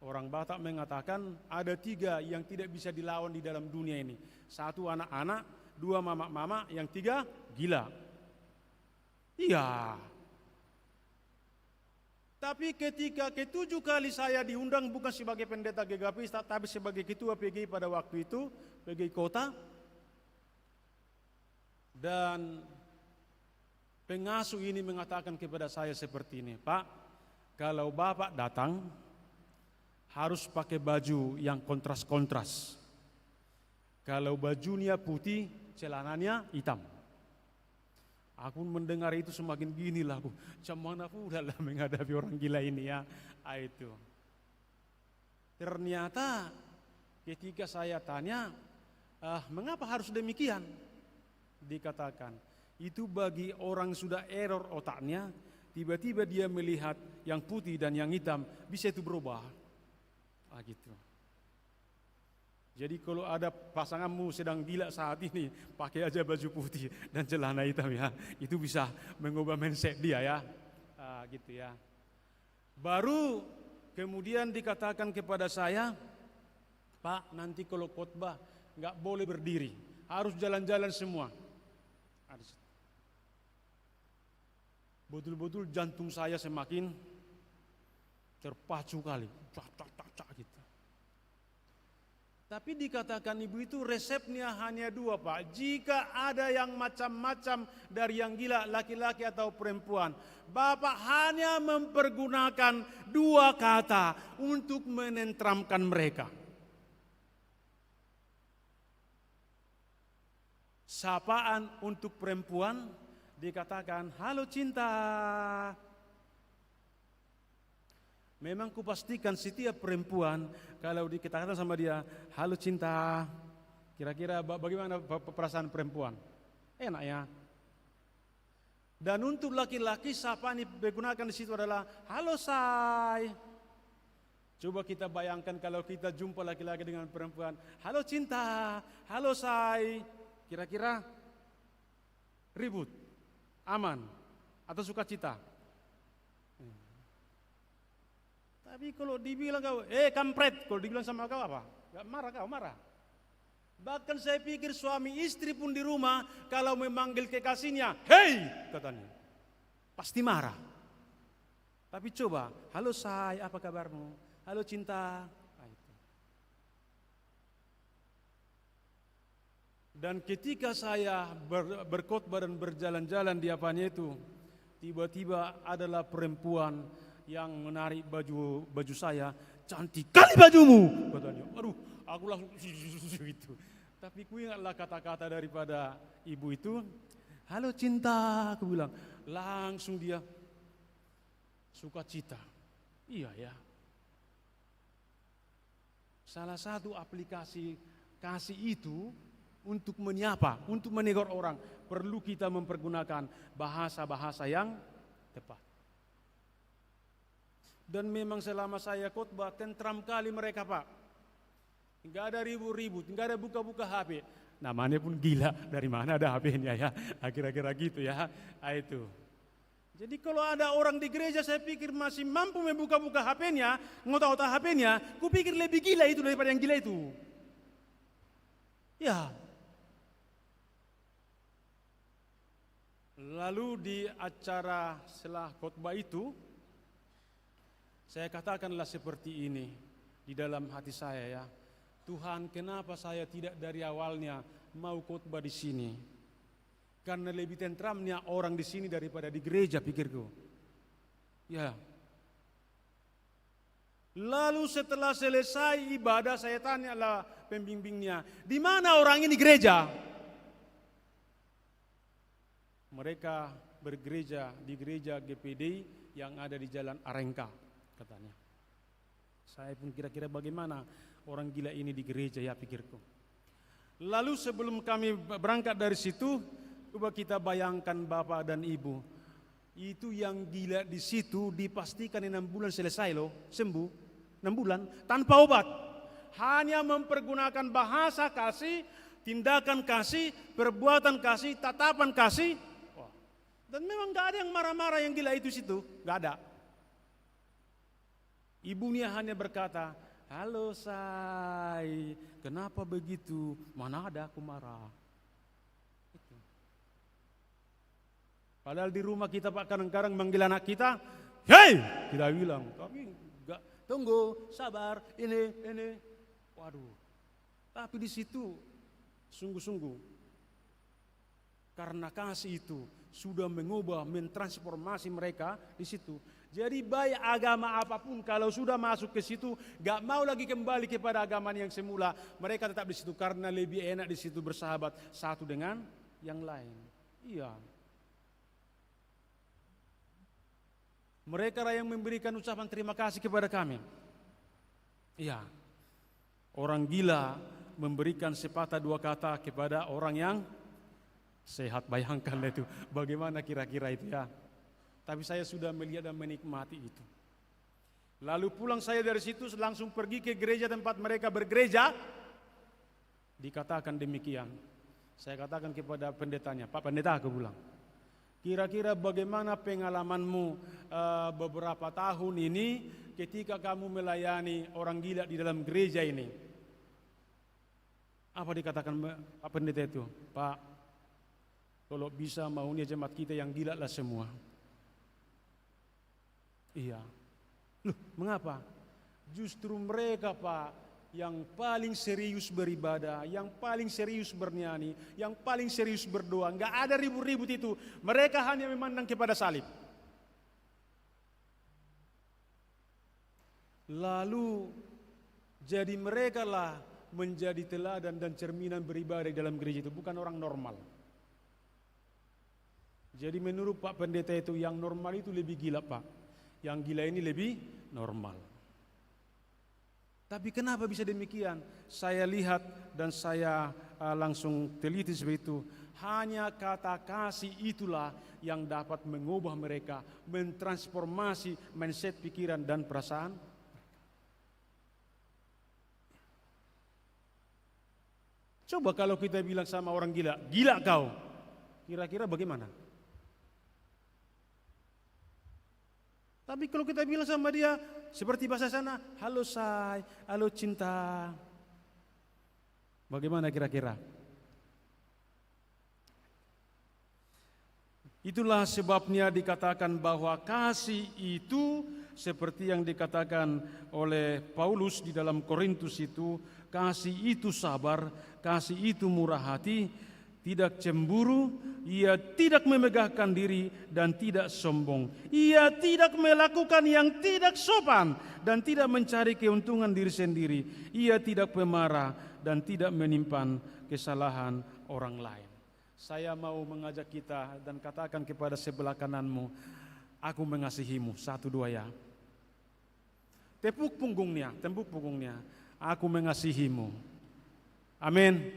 Orang Batak mengatakan ada 3 yang tidak bisa dilawan di dalam dunia ini. 1 anak-anak, 2 mama-mama, yang 3 gila. Iya. Tapi ketika ketujuh kali saya diundang bukan sebagai pendeta GKP, tapi sebagai ketua PGI pada waktu itu, PGI Kota. Dan pengasuh ini mengatakan kepada saya seperti ini, Pak, kalau Bapak datang harus pakai baju yang kontras-kontras. Kalau bajunya putih, celananya hitam. Aku mendengar itu semakin gini lah aku, cuman aku udahlah menghadapi orang gila ini ya. Itu. Ternyata ketika saya tanya, mengapa harus demikian? Dikatakan, itu bagi orang sudah error otaknya, tiba-tiba dia melihat yang putih dan yang hitam, bisa itu berubah. Gitu. Jadi kalau ada pasanganmu sedang gila saat ini, pakai aja baju putih dan celana hitam ya. Itu bisa mengubah mindset dia ya. Gitu ya. Baru Kemudian dikatakan kepada saya, Pak, nanti kalau khotbah nggak boleh berdiri, harus jalan-jalan semua. Betul-betul jantung saya semakin terpacu kali, cak gitu. Tapi dikatakan ibu itu resepnya hanya dua, Pak. Jika ada yang macam-macam dari yang gila, laki-laki atau perempuan, Bapak hanya mempergunakan dua kata untuk menenteramkan mereka. Sapaan untuk perempuan dikatakan, halo cinta. Memang kupastikan setiap perempuan kalau dikatakan sama dia, halo cinta, kira-kira bagaimana perasaan perempuan? Enak ya. Dan untuk laki-laki sapaan digunakan di situ adalah, halo say. Coba kita bayangkan kalau kita jumpa laki-laki dengan perempuan, halo cinta, halo say. Kira-kira ribut, aman, atau sukacita? Tapi kalau dibilang kau, kampret, kalau dibilang sama kau apa? Gak marah kau, marah. Bahkan saya pikir suami istri pun di rumah, kalau memanggil kekasihnya, hei, katanya, pasti marah. Tapi coba, halo say, apa kabarmu? Halo cinta. Dan ketika saya berkhotbah dan berjalan-jalan di apanya itu, tiba-tiba adalah perempuan yang menarik baju saya, cantik kali bajumu, katanya. Aduh, aku langsung gitu. Tapi ku ingatlah kata-kata daripada ibu itu, halo cinta, aku bilang. Langsung dia sukacita. Iya ya. Salah satu aplikasi kasih itu untuk menyapa, untuk menegur orang, perlu kita mempergunakan bahasa-bahasa yang tepat. Dan memang selama saya khotbah, tentram kali mereka, Pak. Enggak ada ribut-ribut, enggak ada buka-buka HP. Namanya pun gila, dari mana ada HP-nya ya, kira-kira gitu ya. Itu. Jadi kalau ada orang di gereja saya pikir masih mampu membuka-buka HP-nya, ngotak-ngotak HP-nya, kupikir lebih gila itu daripada yang gila itu. Ya. Lalu di acara setelah khotbah itu, saya katakanlah seperti ini di dalam hati saya ya. Tuhan, kenapa saya tidak dari awalnya mau khotbah di sini? Karena lebih tentramnya orang di sini daripada di gereja, pikirku. Ya. Lalu setelah selesai ibadah, saya tanyalah pembimbingnya, di mana orang ini gereja? Mereka bergereja di gereja GPD yang ada di Jalan Arengka, katanya. Saya pun kira-kira bagaimana orang gila ini di gereja ya, pikirku. Lalu sebelum kami berangkat dari situ, coba kita bayangkan Bapak dan Ibu. Itu yang gila di situ dipastikan 6 bulan selesai loh, sembuh. 6 bulan tanpa obat. Hanya mempergunakan bahasa kasih, tindakan kasih, perbuatan kasih, tatapan kasih. Dan memang gak ada yang marah-marah yang gila itu situ, gak ada. Ibunya hanya berkata, halo say, kenapa begitu? Mana ada aku marah. Itu. Padahal di rumah kita Pak kadang-kadang manggil anak kita, hei, kita bilang, tapi enggak, tunggu, sabar, ini. Waduh. Tapi di situ sungguh-sungguh karena kasih itu sudah mengubah, mentransformasi mereka di situ. Jadi baik agama apapun kalau sudah masuk ke situ, gak mau lagi kembali kepada agama yang semula. Mereka tetap di situ karena lebih enak di situ bersahabat satu dengan yang lain. Iya. Mereka yang memberikan ucapan terima kasih kepada kami. Iya. Orang gila memberikan sepatah dua kata kepada orang yang sehat, bayangkan itu bagaimana kira-kira itu ya. Tapi saya sudah melihat dan menikmati itu. Lalu pulang saya dari situ langsung pergi ke gereja tempat mereka bergereja. Dikatakan demikian. Saya katakan kepada pendetanya, Pak Pendeta, aku bilang, Kira-kira bagaimana pengalamanmu beberapa tahun ini ketika kamu melayani orang gila di dalam gereja ini? Apa dikatakan Pak Pendeta itu? Pak, kalau bisa maunya jemaat kita yang gila lah semua. Iya. Loh, mengapa? Justru mereka, Pak, yang paling serius beribadah, yang paling serius bernyanyi, yang paling serius berdoa. Enggak ada ribut-ribut itu. Mereka hanya memandang kepada salib. Lalu jadi mereka lah menjadi teladan dan cerminan beribadah di dalam gereja itu, bukan orang normal. Jadi menurut Pak Pendeta itu yang normal itu lebih gila, Pak. Yang gila ini lebih normal. Tapi kenapa bisa demikian? Saya lihat dan saya langsung teliti seperti itu. Hanya kata kasih itulah yang dapat mengubah mereka, mentransformasi mindset, pikiran dan perasaan. Coba kalau kita bilang sama orang gila, gila kau, kira-kira bagaimana? Tapi kalau kita bilang sama dia, seperti bahasa sana, halo say, halo cinta, bagaimana kira-kira? Itulah sebabnya dikatakan bahwa kasih itu seperti yang dikatakan oleh Paulus di dalam Korintus itu, kasih itu sabar, kasih itu murah hati, tidak cemburu, ia tidak memegahkan diri dan tidak sombong. Ia tidak melakukan yang tidak sopan dan tidak mencari keuntungan diri sendiri. Ia tidak pemarah dan tidak menyimpan kesalahan orang lain. Saya mau mengajak kita dan katakan kepada sebelah kananmu, aku mengasihimu. 1, 2 ya. Tepuk punggungnya, tepuk punggungnya. Aku mengasihimu. Amin.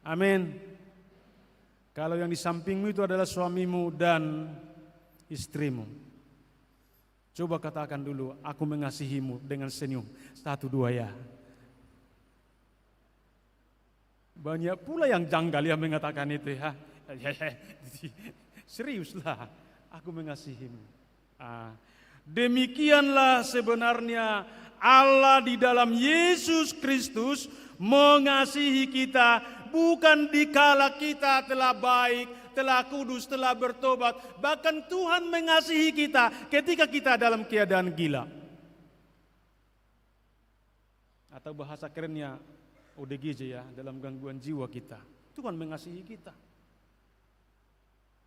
Amin. Kalau yang di sampingmu itu adalah suamimu dan istrimu, coba katakan dulu, aku mengasihimu dengan senyum. 1, 2 ya. Banyak pula yang janggal yang mengatakan itu ya. Seriuslah, aku mengasihimu. Demikianlah sebenarnya Allah di dalam Yesus Kristus mengasihi kita, bukan dikala kita telah baik, telah kudus, telah bertobat. Bahkan Tuhan mengasihi kita ketika kita dalam keadaan gila. Atau bahasa kerennya ODGJ ya, dalam gangguan jiwa kita. Tuhan mengasihi kita.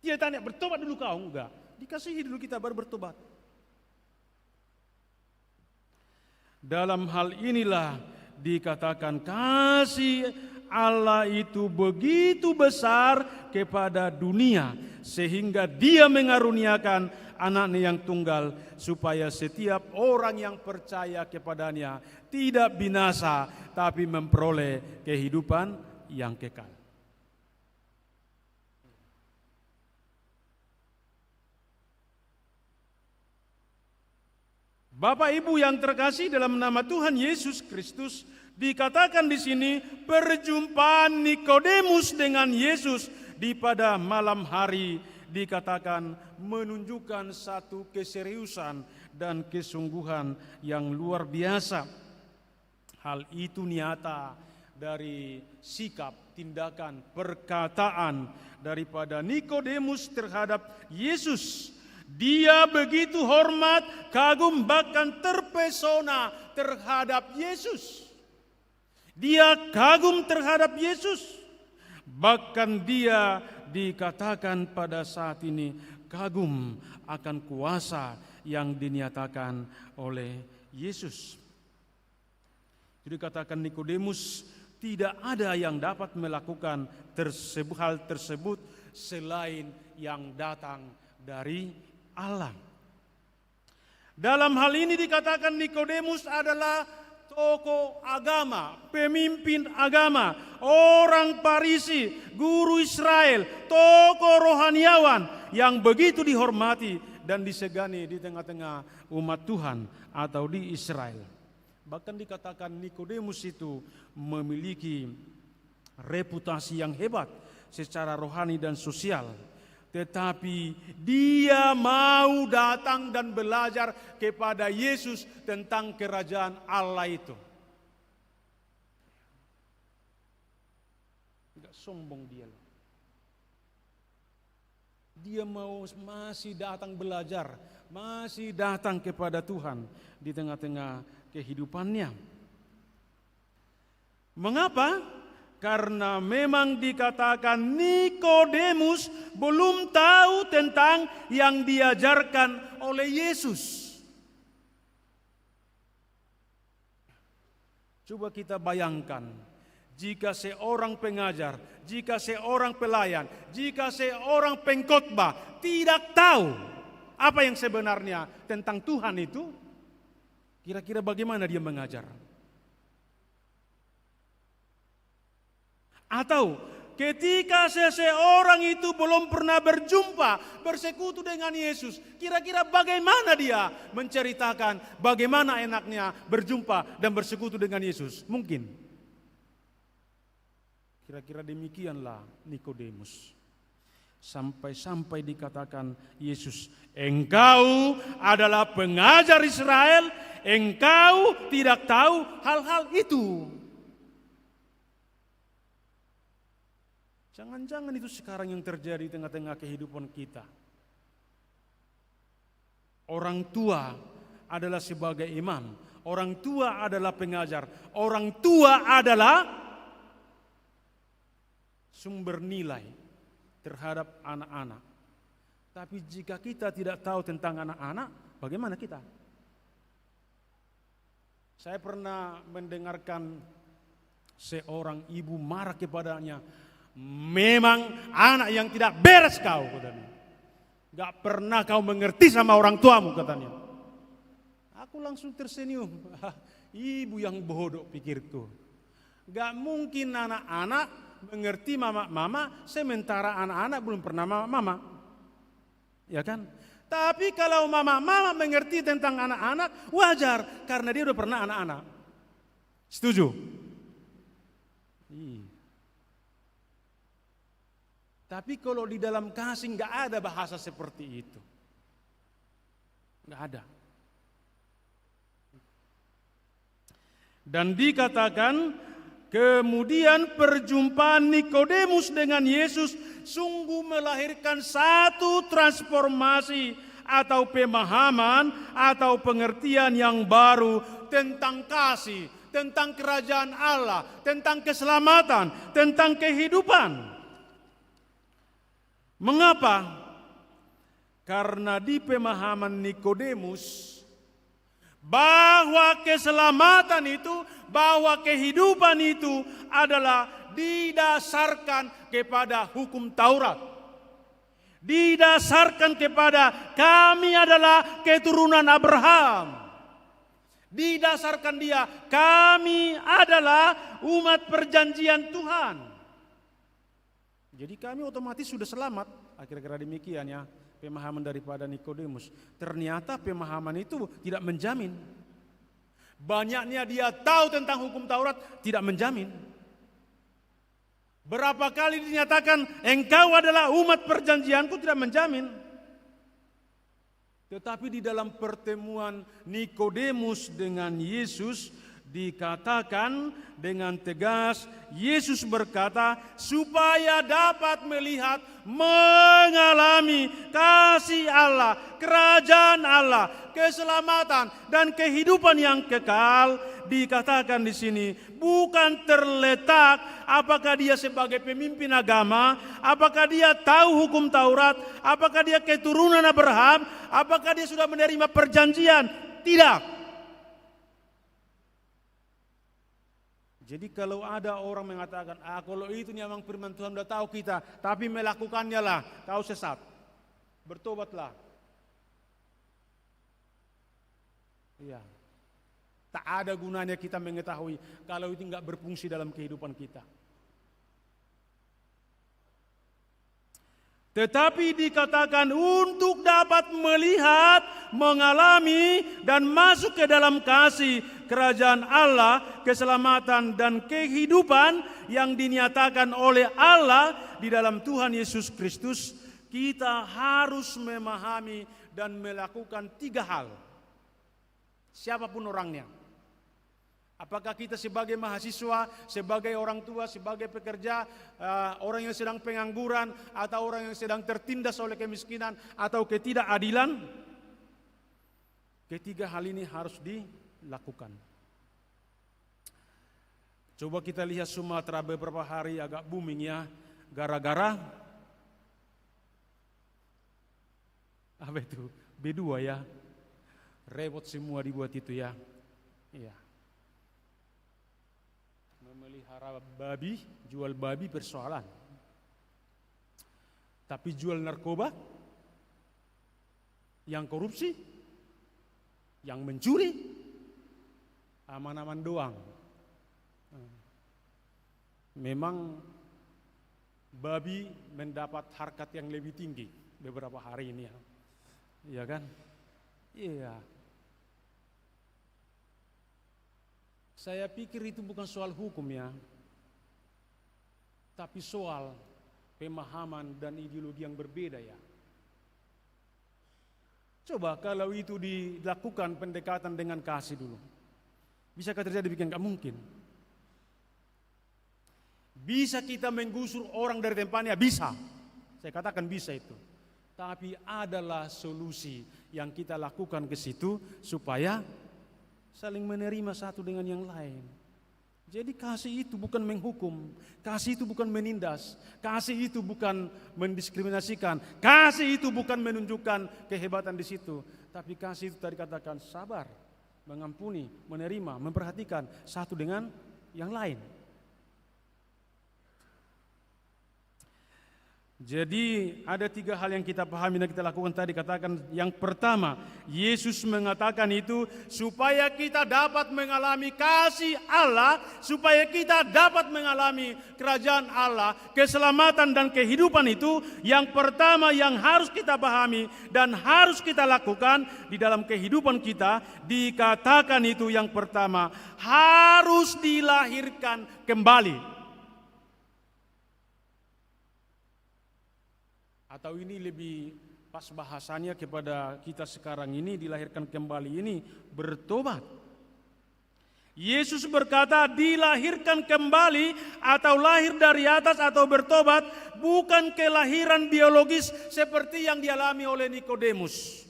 Dia tanya, bertobat dulu kau? Enggak. Dikasihi dulu kita baru bertobat. Dalam hal inilah dikatakan kasih Allah itu begitu besar kepada dunia sehingga Dia mengaruniakan anaknya yang tunggal supaya setiap orang yang percaya kepadanya tidak binasa tapi memperoleh kehidupan yang kekal. Bapak Ibu yang terkasih dalam nama Tuhan Yesus Kristus, dikatakan di sini perjumpaan Nikodemus dengan Yesus di pada malam hari dikatakan menunjukkan satu keseriusan dan kesungguhan yang luar biasa. Hal itu nyata dari sikap, tindakan, perkataan daripada Nikodemus terhadap Yesus. Dia begitu hormat, kagum, bahkan terpesona terhadap Yesus. Dia kagum terhadap Yesus. Bahkan dia dikatakan pada saat ini kagum akan kuasa yang dinyatakan oleh Yesus. Jadi katakan Nikodemus, tidak ada yang dapat melakukan hal tersebut selain yang datang dari Allah. Dalam hal ini dikatakan Nikodemus adalah tokoh agama, pemimpin agama, orang Farisi, guru Israel, tokoh rohaniawan yang begitu dihormati dan disegani di tengah-tengah umat Tuhan atau di Israel. Bahkan dikatakan Nikodemus itu memiliki reputasi yang hebat secara rohani dan sosial. tetapi dia mau datang dan belajar kepada Yesus tentang kerajaan Allah itu. Enggak sombong dia loh. Dia mau masih datang belajar, masih datang kepada Tuhan di tengah-tengah kehidupannya. Mengapa? Karena memang dikatakan Nikodemus belum tahu tentang yang diajarkan oleh Yesus. Coba kita bayangkan, jika seorang pengajar, jika seorang pelayan, jika seorang pengkhotbah tidak tahu apa yang sebenarnya tentang Tuhan itu, kira-kira bagaimana dia mengajar? Atau ketika seseorang itu belum pernah berjumpa, bersekutu dengan Yesus, kira-kira bagaimana dia menceritakan bagaimana enaknya berjumpa dan bersekutu dengan Yesus? Mungkin. Kira-kira demikianlah Nikodemus. Sampai-sampai dikatakan Yesus, engkau adalah pengajar Israel, engkau tidak tahu hal-hal itu. Jangan-jangan itu sekarang yang terjadi di tengah-tengah kehidupan kita. Orang tua adalah sebagai imam, orang tua adalah pengajar, orang tua adalah sumber nilai terhadap anak-anak. Tapi jika kita tidak tahu tentang anak-anak, bagaimana kita? Saya pernah mendengarkan seorang ibu marah kepadanya, memang anak yang tidak beres kau, katanya. Gak pernah kau mengerti sama orang tuamu, katanya. Aku langsung tersenyum. Ibu yang bodoh, pikirku. Gak mungkin anak-anak mengerti mama-mama sementara anak-anak belum pernah mama-mama. Ya kan? Tapi kalau mama-mama mengerti tentang anak-anak, wajar karena dia udah pernah anak-anak. Setuju? Tapi kalau di dalam kasih nggak ada bahasa seperti itu, nggak ada. Dan dikatakan kemudian perjumpaan Nikodemus dengan Yesus sungguh melahirkan satu transformasi atau pemahaman atau pengertian yang baru tentang kasih, tentang kerajaan Allah, tentang keselamatan, tentang kehidupan. Mengapa? Karena di pemahaman Nikodemus bahwa keselamatan itu, bahwa kehidupan itu adalah didasarkan kepada hukum Taurat. Didasarkan kepada kami adalah keturunan Abraham. Didasarkan dia kami adalah umat perjanjian Tuhan. Jadi kami otomatis sudah selamat. Kira-kira demikian ya pemahaman daripada Nikodemus. Ternyata pemahaman itu tidak menjamin. Banyaknya dia tahu tentang hukum Taurat tidak menjamin. Berapa kali dinyatakan engkau adalah umat perjanjianku tidak menjamin. Tetapi di dalam pertemuan Nikodemus dengan Yesus dikatakan dengan tegas, Yesus berkata, supaya dapat melihat, mengalami kasih Allah, kerajaan Allah, keselamatan dan kehidupan yang kekal. Dikatakan di sini bukan terletak apakah dia sebagai pemimpin agama, apakah dia tahu hukum Taurat, apakah dia keturunan Abraham, apakah dia sudah menerima perjanjian. Tidak. Jadi kalau ada orang mengatakan, kalau itu memang firman Tuhan sudah tahu kita, tapi melakukannya lah, kau sesat. Bertobatlah. Iya. Tak ada gunanya kita mengetahui kalau itu enggak berfungsi dalam kehidupan kita. Tetapi dikatakan untuk dapat melihat, mengalami dan masuk ke dalam kasih kerajaan Allah, keselamatan dan kehidupan yang dinyatakan oleh Allah di dalam Tuhan Yesus Kristus, kita harus memahami dan melakukan 3 hal. Siapapun orangnya. Apakah kita sebagai mahasiswa, sebagai orang tua, sebagai pekerja, orang yang sedang pengangguran, atau orang yang sedang tertindas oleh kemiskinan atau ketidakadilan, ketiga hal ini harus dilakukan. Coba kita lihat Sumatera beberapa hari agak booming ya, gara-gara apa itu? B2 ya, repot semua dibuat itu ya. Iya. Memelihara babi, jual babi persoalan. Tapi jual narkoba, yang korupsi, yang mencuri, aman-aman doang. Memang babi mendapat harkat yang lebih tinggi beberapa hari ini ya. Iya kan? Iya. Saya pikir itu bukan soal hukum ya, tapi soal pemahaman dan ideologi yang berbeda ya. Coba kalau itu dilakukan pendekatan dengan kasih dulu, bisakah terjadi? Bikin gak mungkin. Bisa kita menggusur orang dari tempatnya? Bisa. Saya katakan bisa itu. Tapi adalah solusi yang kita lakukan ke situ supaya saling menerima satu dengan yang lain. Jadi kasih itu bukan menghukum, kasih itu bukan menindas, kasih itu bukan mendiskriminasikan, kasih itu bukan menunjukkan kehebatan di situ. Tapi kasih itu tadi katakan sabar, mengampuni, menerima, memperhatikan satu dengan yang lain. Jadi ada 3 hal yang kita pahami dan kita lakukan tadi. Katakan yang pertama, Yesus mengatakan itu supaya kita dapat mengalami kasih Allah, supaya kita dapat mengalami kerajaan Allah, keselamatan dan kehidupan itu. Yang pertama yang harus kita pahami dan harus kita lakukan di dalam kehidupan kita, dikatakan itu yang pertama harus dilahirkan kembali. Atau ini lebih pas bahasanya kepada kita sekarang ini, dilahirkan kembali ini bertobat. Yesus berkata dilahirkan kembali atau lahir dari atas atau bertobat bukan kelahiran biologis seperti yang dialami oleh Nikodemus.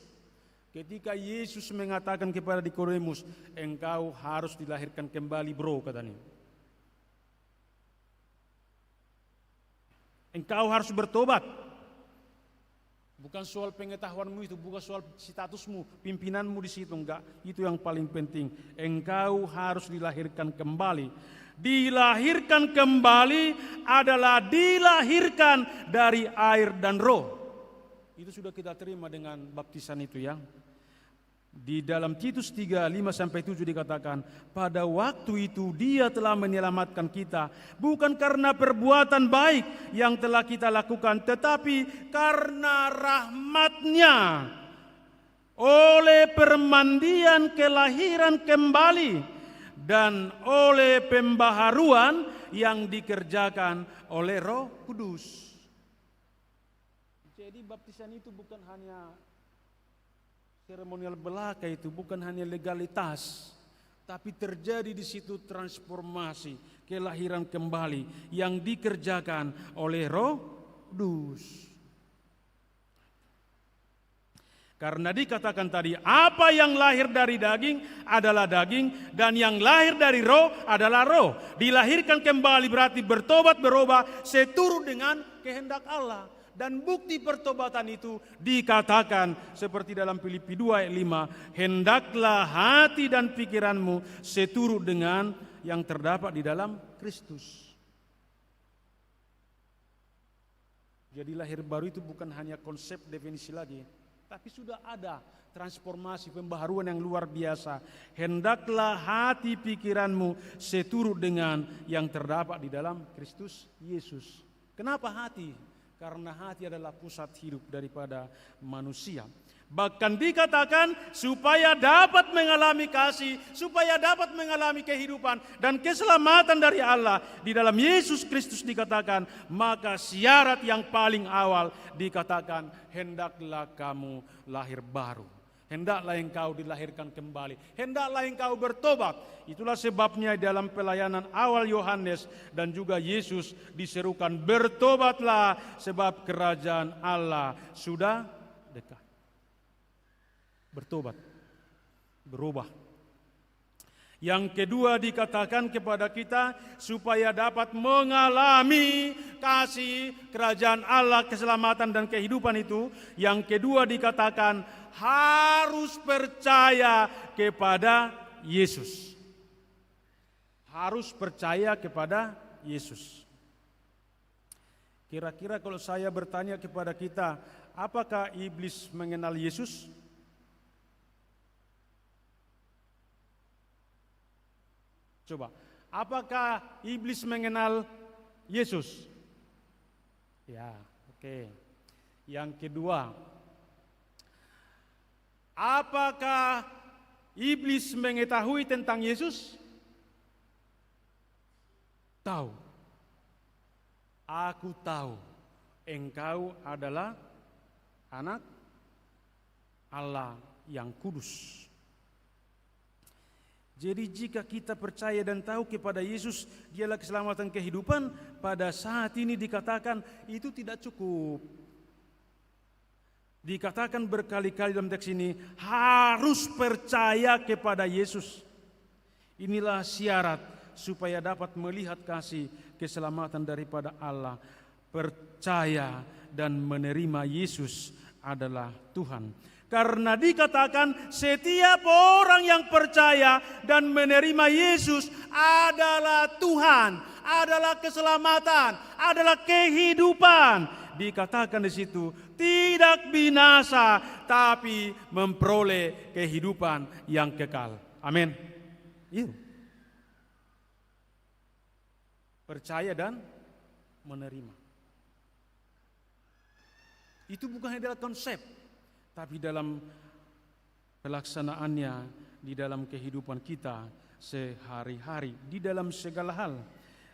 Ketika Yesus mengatakan kepada Nikodemus, engkau harus dilahirkan kembali bro, katanya. Engkau harus bertobat. Bukan soal pengetahuanmu itu, bukan soal statusmu, pimpinanmu di situ, enggak. Itu yang paling penting. Engkau harus dilahirkan kembali. Dilahirkan kembali adalah dilahirkan dari air dan roh. Itu sudah kita terima dengan baptisan itu ya. Di dalam Titus 3:5-7 dikatakan, pada waktu itu Dia telah menyelamatkan kita, bukan karena perbuatan baik yang telah kita lakukan, tetapi karena rahmat-Nya, oleh permandian kelahiran kembali dan oleh pembaharuan yang dikerjakan oleh Roh Kudus. Jadi baptisan itu bukan hanya seremonial belaka, itu bukan hanya legalitas, tapi terjadi di situ transformasi, kelahiran kembali yang dikerjakan oleh Roh Kudus. Karena dikatakan tadi, apa yang lahir dari daging adalah daging, dan yang lahir dari roh adalah roh. Dilahirkan kembali berarti bertobat, berubah seturut dengan kehendak Allah. Dan bukti pertobatan itu dikatakan seperti dalam Filipi 2:5, hendaklah hati dan pikiranmu seturut dengan yang terdapat di dalam Kristus. Jadi lahir baru itu bukan hanya konsep definisi lagi, tapi sudah ada transformasi, pembaharuan yang luar biasa. Hendaklah hati pikiranmu seturut dengan yang terdapat di dalam Kristus Yesus. Kenapa hati? Karena hati adalah pusat hidup daripada manusia. Bahkan dikatakan supaya dapat mengalami kasih, supaya dapat mengalami kehidupan dan keselamatan dari Allah di dalam Yesus Kristus dikatakan, maka syarat yang paling awal dikatakan, hendaklah kamu lahir baru. Hendaklah engkau dilahirkan kembali. Hendaklah engkau bertobat. Itulah sebabnya dalam pelayanan awal Yohanes dan juga Yesus diserukan, bertobatlah sebab kerajaan Allah sudah dekat. Bertobat, berubah. Yang kedua dikatakan kepada kita supaya dapat mengalami kasih kerajaan Allah, keselamatan dan kehidupan itu. Yang kedua dikatakan harus percaya kepada Yesus. Harus percaya kepada Yesus. Kira-kira kalau saya bertanya kepada kita, apakah iblis mengenal Yesus? Coba, apakah iblis mengenal Yesus? Ya, oke. Yang kedua, apakah iblis mengetahui tentang Yesus? Tahu. Aku tahu engkau adalah anak Allah yang kudus. Jadi jika kita percaya dan tahu kepada Yesus, dialah keselamatan kehidupan, pada saat ini dikatakan itu tidak cukup. Dikatakan berkali-kali dalam teks ini, harus percaya kepada Yesus. Inilah syarat supaya dapat melihat kasih keselamatan daripada Allah. Percaya dan menerima Yesus adalah Tuhan. Karena dikatakan setiap orang yang percaya dan menerima Yesus adalah Tuhan, adalah keselamatan, adalah kehidupan. Dikatakan di situ tidak binasa tapi memperoleh kehidupan yang kekal. Amin. Itu. Percaya dan menerima. Itu bukan adalah konsep, tapi dalam pelaksanaannya di dalam kehidupan kita sehari-hari, di dalam segala hal.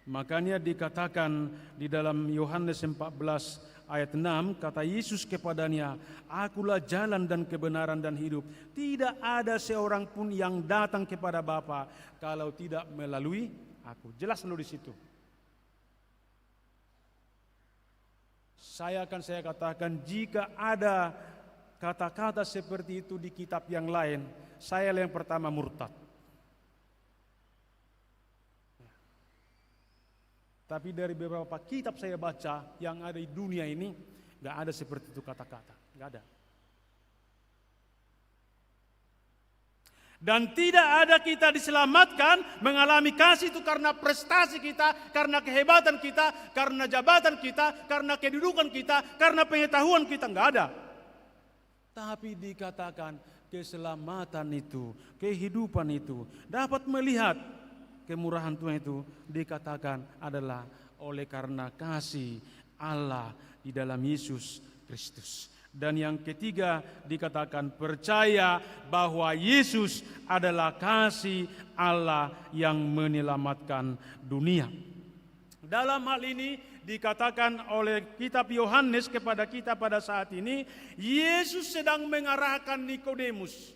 Makanya dikatakan di dalam Yohanes 14 ayat 6, kata Yesus kepadanya, akulah jalan dan kebenaran dan hidup. Tidak ada seorang pun yang datang kepada Bapa kalau tidak melalui aku. Jelas dulu di situ. Saya katakan jika ada kata-kata seperti itu di kitab yang lain, saya yang pertama murtad. Tapi dari beberapa kitab saya baca yang ada di dunia ini, gak ada seperti itu kata-kata, gak ada. Dan tidak ada kita diselamatkan, mengalami kasih itu karena prestasi kita, karena kehebatan kita, karena jabatan kita, karena kedudukan kita, karena pengetahuan kita, enggak ada. Tapi dikatakan keselamatan itu, kehidupan itu, dapat melihat kemurahan Tuhan itu dikatakan adalah oleh karena kasih Allah di dalam Yesus Kristus. Dan yang ketiga dikatakan percaya bahwa Yesus adalah kasih Allah yang menyelamatkan dunia. Dalam hal ini dikatakan oleh kitab Yohanes kepada kita pada saat ini, Yesus sedang mengarahkan Nikodemus.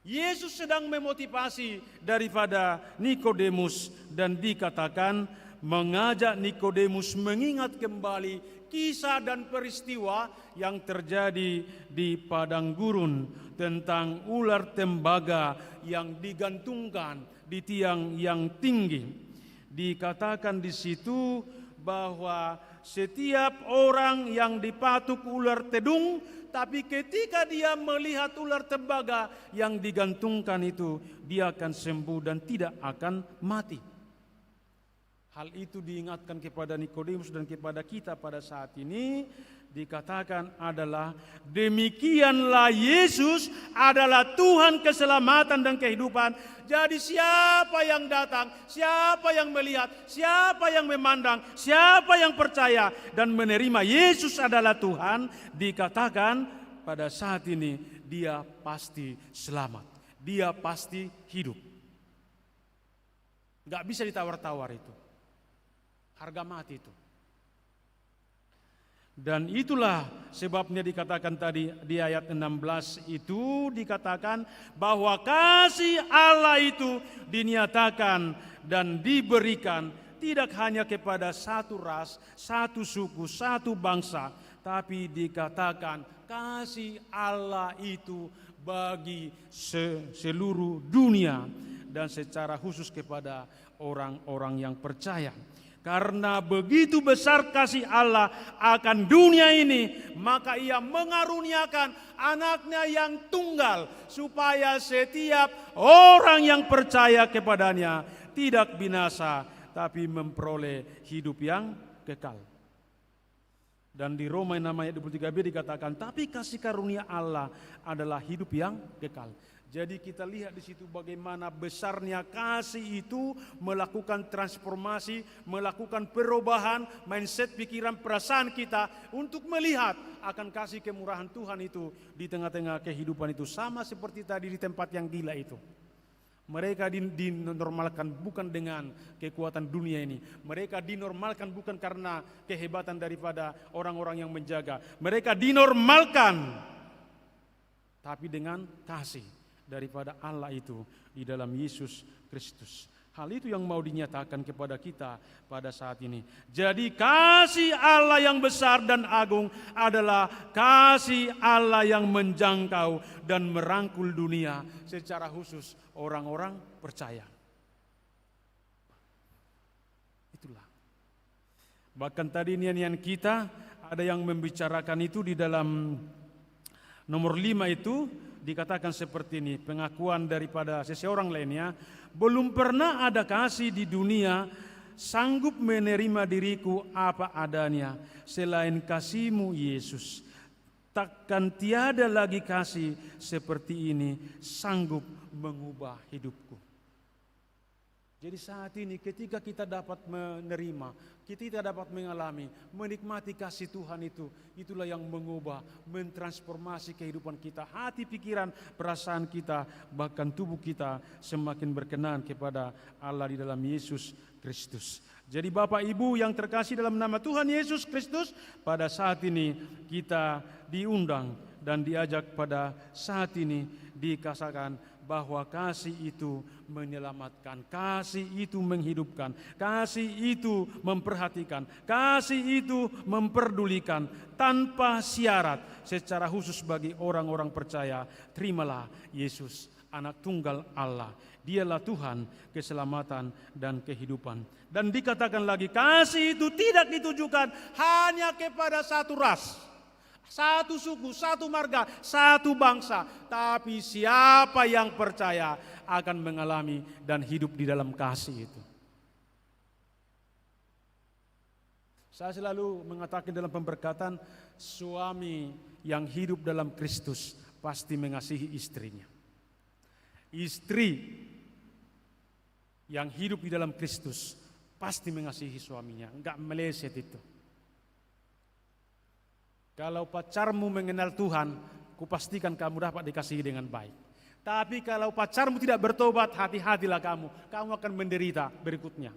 Yesus sedang memotivasi daripada Nikodemus dan dikatakan mengajak Nikodemus mengingat kembali kisah dan peristiwa yang terjadi di padang gurun tentang ular tembaga yang digantungkan di tiang yang tinggi. Dikatakan di situ bahwa setiap orang yang dipatuk ular tedung, tapi ketika dia melihat ular tembaga yang digantungkan itu, dia akan sembuh dan tidak akan mati. Hal itu diingatkan kepada Nikodemus dan kepada kita pada saat ini. Dikatakan adalah demikianlah Yesus adalah Tuhan keselamatan dan kehidupan. Jadi siapa yang datang, siapa yang melihat, siapa yang memandang, siapa yang percaya dan menerima Yesus adalah Tuhan, dikatakan pada saat ini dia pasti selamat. Dia pasti hidup. Gak bisa ditawar-tawar itu. Harga mati itu. Dan itulah sebabnya dikatakan tadi di ayat 16 itu dikatakan bahwa kasih Allah itu dinyatakan dan diberikan tidak hanya kepada satu ras, satu suku, satu bangsa, tapi dikatakan kasih Allah itu bagi seluruh dunia dan secara khusus kepada orang-orang yang percaya. Karena begitu besar kasih Allah akan dunia ini, maka ia mengaruniakan anaknya yang tunggal, supaya setiap orang yang percaya kepadanya tidak binasa, tapi memperoleh hidup yang kekal. Dan di Roma 6 ayat 23b dikatakan, tapi kasih karunia Allah adalah hidup yang kekal. Jadi kita lihat di situ bagaimana besarnya kasih itu melakukan transformasi, melakukan perubahan mindset, pikiran, perasaan kita untuk melihat akan kasih kemurahan Tuhan itu di tengah-tengah kehidupan itu. Sama seperti tadi di tempat yang gila itu. Mereka dinormalkan bukan dengan kekuatan dunia ini. Mereka dinormalkan bukan karena kehebatan daripada orang-orang yang menjaga. Mereka dinormalkan tapi dengan kasih daripada Allah itu di dalam Yesus Kristus. Hal itu yang mau dinyatakan kepada kita pada saat ini. Jadi kasih Allah yang besar dan agung adalah kasih Allah yang menjangkau dan merangkul dunia, secara khusus orang-orang percaya. Itulah. Bahkan tadi nian kita ada yang membicarakan itu di dalam nomor 5 itu. Dikatakan seperti ini, pengakuan daripada seseorang lainnya, belum pernah ada kasih di dunia sanggup menerima diriku apa adanya selain kasih-Mu Yesus. Takkan tiada lagi kasih seperti ini sanggup mengubah hidupku. Jadi saat ini ketika kita dapat menerima, kita dapat mengalami, menikmati kasih Tuhan itu, itulah yang mengubah, mentransformasi kehidupan kita, hati, pikiran, perasaan kita, bahkan tubuh kita semakin berkenan kepada Allah di dalam Yesus Kristus. Jadi Bapak Ibu yang terkasih dalam nama Tuhan Yesus Kristus, pada saat ini kita diundang dan diajak pada saat ini dikatakan bahwa kasih itu menyelamatkan, kasih itu menghidupkan, kasih itu memperhatikan, kasih itu memperdulikan tanpa syarat. Secara khusus bagi orang-orang percaya, terimalah Yesus, anak tunggal Allah. Dialah Tuhan keselamatan dan kehidupan. Dan dikatakan lagi, kasih itu tidak ditujukan hanya kepada satu ras, satu suku, satu marga, satu bangsa. Tapi siapa yang percaya akan mengalami dan hidup di dalam kasih itu. Saya selalu mengatakan dalam pemberkatan, suami yang hidup dalam Kristus pasti mengasihi istrinya. Istri yang hidup di dalam Kristus pasti mengasihi suaminya, enggak meleset itu. Kalau pacarmu mengenal Tuhan, kupastikan kamu dapat dikasihi dengan baik. Tapi kalau pacarmu tidak bertobat, hati-hatilah kamu akan menderita berikutnya.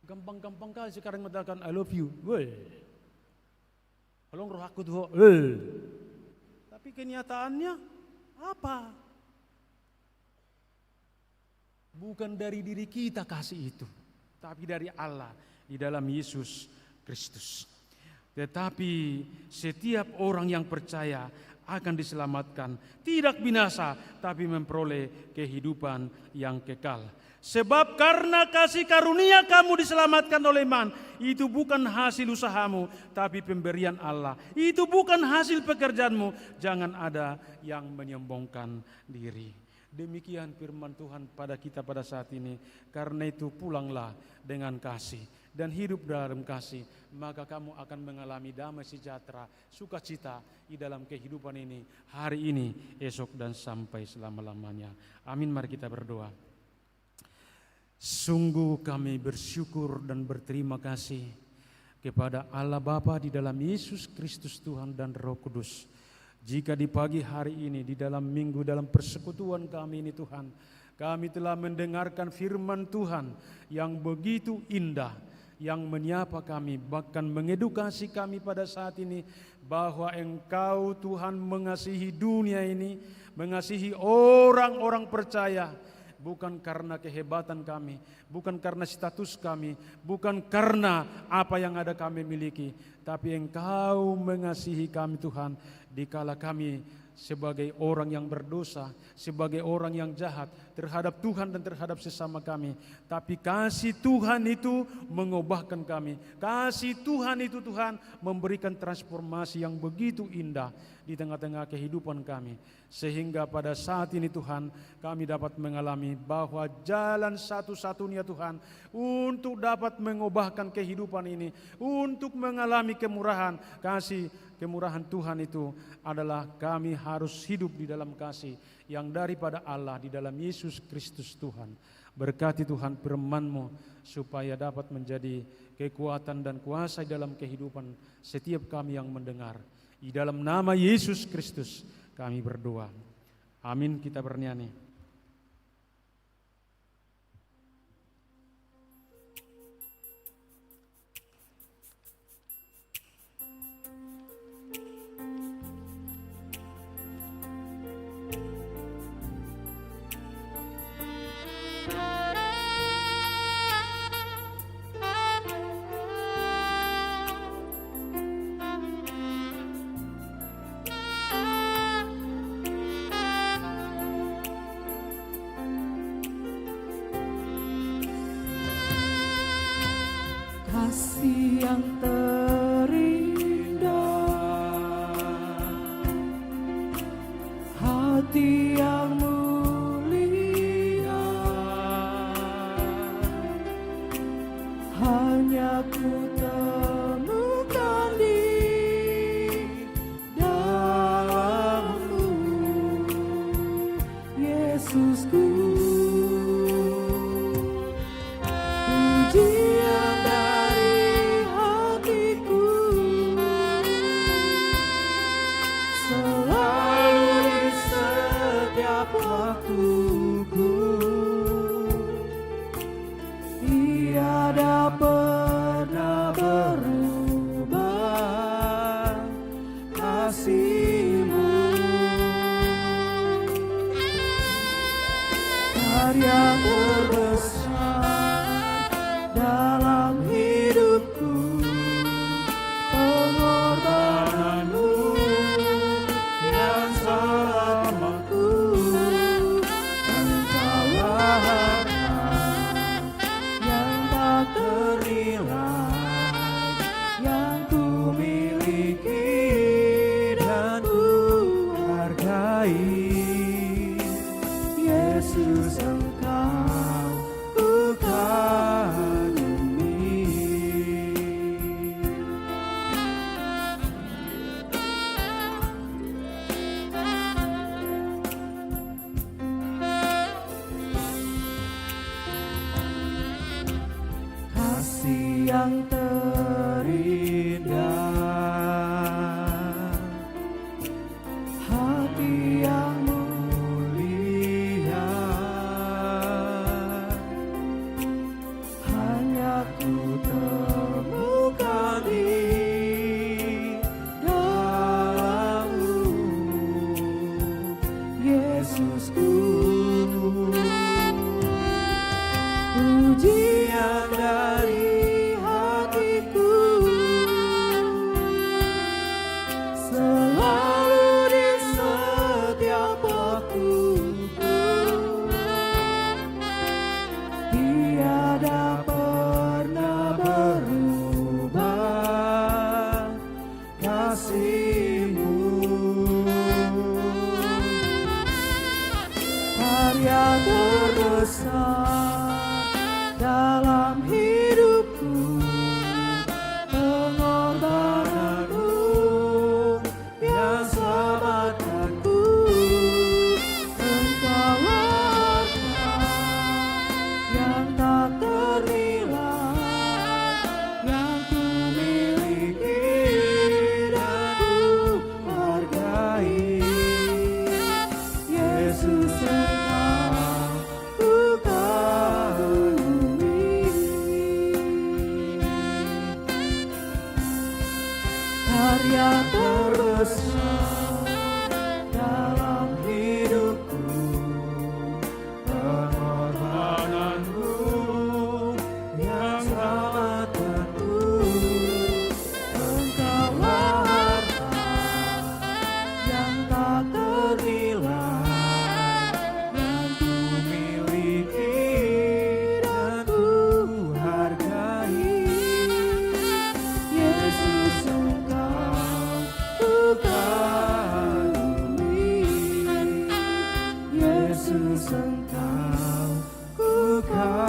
Gampang-gampang kali sekarang mengatakan I love you. Woi. Tolong roh aku tuh. Tapi kenyataannya apa? Bukan dari diri kita kasih itu, tapi dari Allah di dalam Yesus Kristus. Tetapi setiap orang yang percaya akan diselamatkan, tidak binasa, tapi memperoleh kehidupan yang kekal. Sebab karena kasih karunia kamu diselamatkan oleh iman, itu bukan hasil usahamu, tapi pemberian Allah. Itu bukan hasil pekerjaanmu, jangan ada yang menyombongkan diri. Demikian firman Tuhan pada kita pada saat ini. Karena itu pulanglah dengan kasih dan hidup dalam kasih, maka kamu akan mengalami damai sejahtera, sukacita di dalam kehidupan ini, hari ini, esok dan sampai selama-lamanya. Amin. Mari kita berdoa. Sungguh kami bersyukur dan berterima kasih kepada Allah Bapa di dalam Yesus Kristus Tuhan dan Roh Kudus. Jika di pagi hari ini di dalam minggu dalam persekutuan kami ini Tuhan, kami telah mendengarkan firman Tuhan yang begitu indah, yang menyapa kami, bahkan mengedukasi kami pada saat ini bahwa Engkau Tuhan mengasihi dunia ini, mengasihi orang-orang percaya, bukan karena kehebatan kami, bukan karena status kami, bukan karena apa yang ada kami miliki, tapi Engkau mengasihi kami Tuhan dikala kami sebagai orang yang berdosa, sebagai orang yang jahat terhadap Tuhan dan terhadap sesama kami. Tapi kasih Tuhan itu mengubahkan kami. Kasih Tuhan itu Tuhan memberikan transformasi yang begitu indah di tengah-tengah kehidupan kami. Sehingga pada saat ini Tuhan kami dapat mengalami bahwa jalan satu-satunya Tuhan untuk dapat mengubahkan kehidupan ini, untuk mengalami kemurahan, kasih kemurahan Tuhan itu adalah kami harus hidup di dalam kasih yang daripada Allah di dalam Yesus Kristus Tuhan. Berkati Tuhan firman-Mu supaya dapat menjadi kekuatan dan kuasa dalam kehidupan setiap kami yang mendengar. Di dalam nama Yesus Kristus kami berdoa. Amin. Kita bernyanyi. Kasih yang terindah, hati yang mulia, hanya ku temukan di dalam-Mu, Yesusku. Pujian dari hatiku selalu di setiap waktuku, tiada pernah berubah kasih-Mu. Karya terbesar dalam hidupku, pengorbanan-Mu yang selamaku, Engkaulah harta yang tak ternilai, yang ku miliki dan ku hargai. Yesus, Engkau ku kagumi. Kasih yang terindah, hati yang mulia, hanya ku temukan di dalam-Mu, Yesusku. Pujian dari hatiku selalu di setiap waktuku, tiada pernah berubah kasih-Mu. Karya terbesar dalam hidupku, pengorbanan-Mu yang selamatkanku, Engkaulah harta yang tak ternilai, yang ku miliki Yesus Engkau ku kagumi.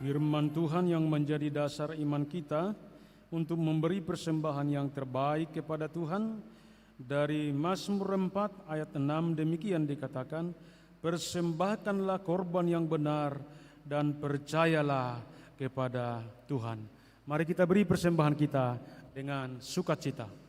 Firman Tuhan yang menjadi dasar iman kita untuk memberi persembahan yang terbaik kepada Tuhan. Dari Mazmur 4 ayat 6 demikian dikatakan, persembahkanlah korban yang benar dan percayalah kepada Tuhan. Mari kita beri persembahan kita dengan sukacita.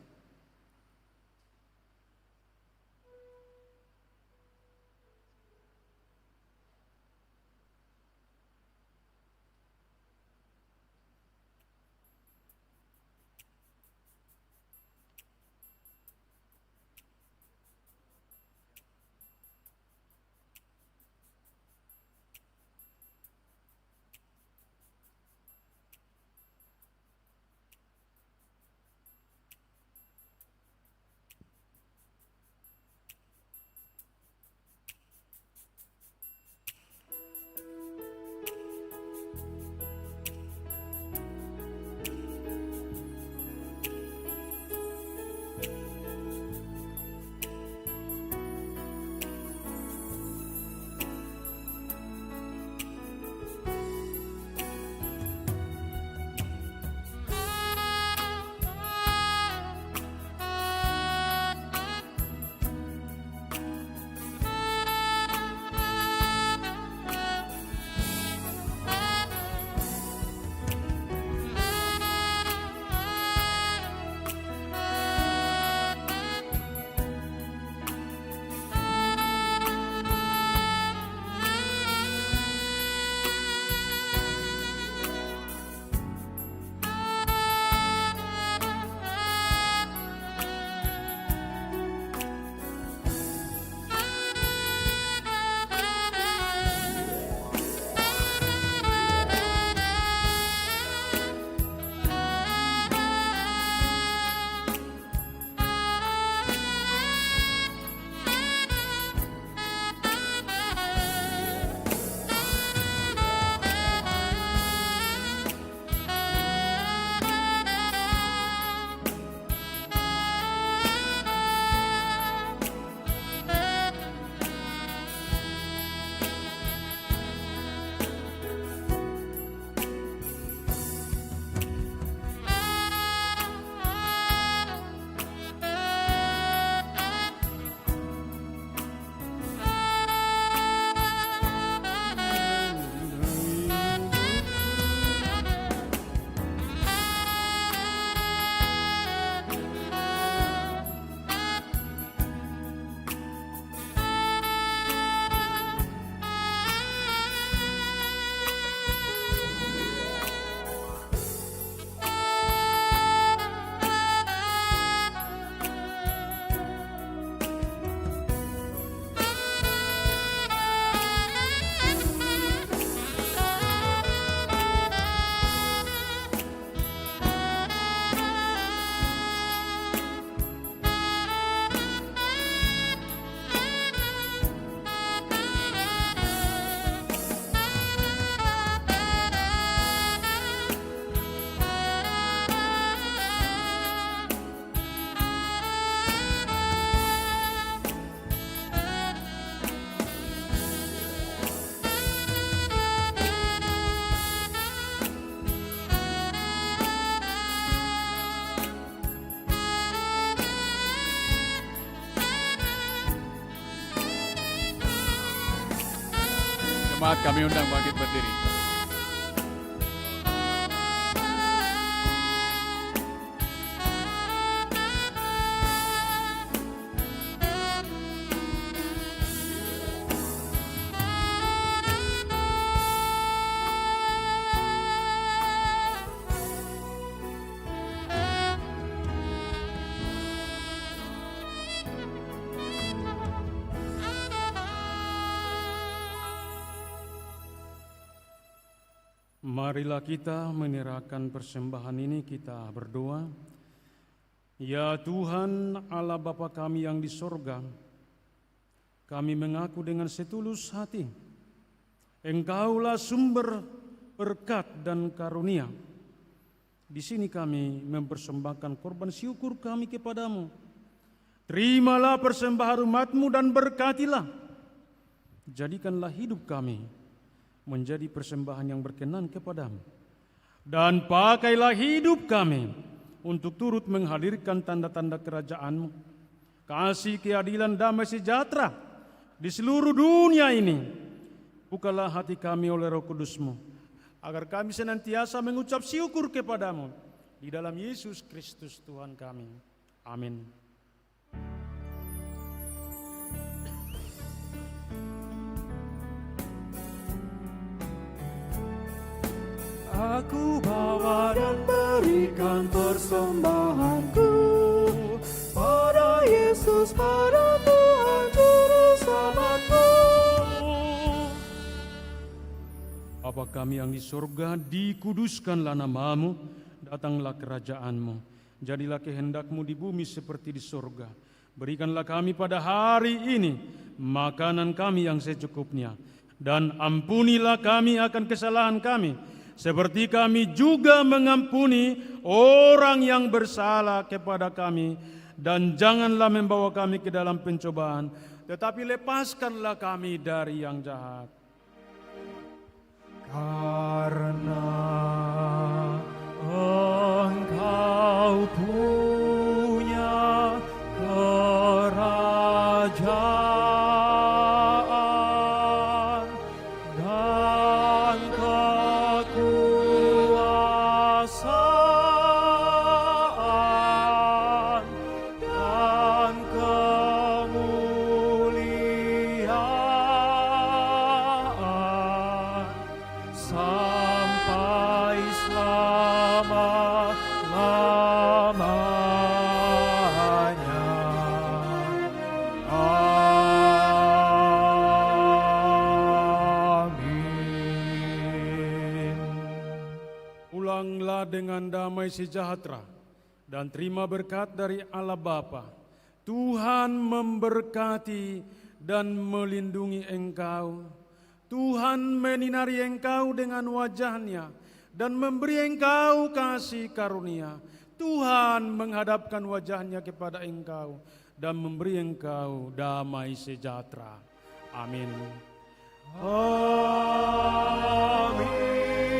Jemaat kami undang bangkit berdiri. Marilah kita menyerahkan persembahan ini, kita berdoa. Ya Tuhan Allah Bapa kami yang di sorga, kami mengaku dengan setulus hati, Engkaulah sumber berkat dan karunia. Di sini kami mempersembahkan korban syukur kami kepadamu. Terimalah persembahan umat-Mu dan berkatilah. Jadikanlah hidup kami menjadi persembahan yang berkenan kepadamu. Dan pakailah hidup kami untuk turut menghadirkan tanda-tanda kerajaan-Mu. Kasih, keadilan, damai sejahtera di seluruh dunia ini. Bukalah hati kami oleh Roh Kudus-Mu, agar kami senantiasa mengucap syukur kepadamu. Di dalam Yesus Kristus Tuhan kami. Amin. Aku bawa dan berikan persembahanku pada Yesus, pada Tuhan Juru Selamatku. Bapa kami yang di surga, dikuduskanlah nama-Mu, datanglah kerajaan-Mu. Jadilah kehendak-Mu di bumi seperti di surga. Berikanlah kami pada hari ini makanan kami yang secukupnya. Dan ampunilah kami akan kesalahan kami, seperti kami juga mengampuni orang yang bersalah kepada kami. Dan janganlah membawa kami ke dalam pencobaan, tetapi lepaskanlah kami dari yang jahat. Karena Engkau punya kerajaan dan kekuasaan dan kemuliaan sampai selama-lamanya. Amin. Pulanglah dengan damai sejahtera dan terima berkat dari Allah Bapa. Tuhan memberkati dan melindungi engkau. Tuhan menyinari engkau dengan wajah-Nya dan memberi engkau kasih karunia. Tuhan menghadapkan wajah-Nya kepada engkau dan memberi engkau damai sejahtera. Amin. Amin.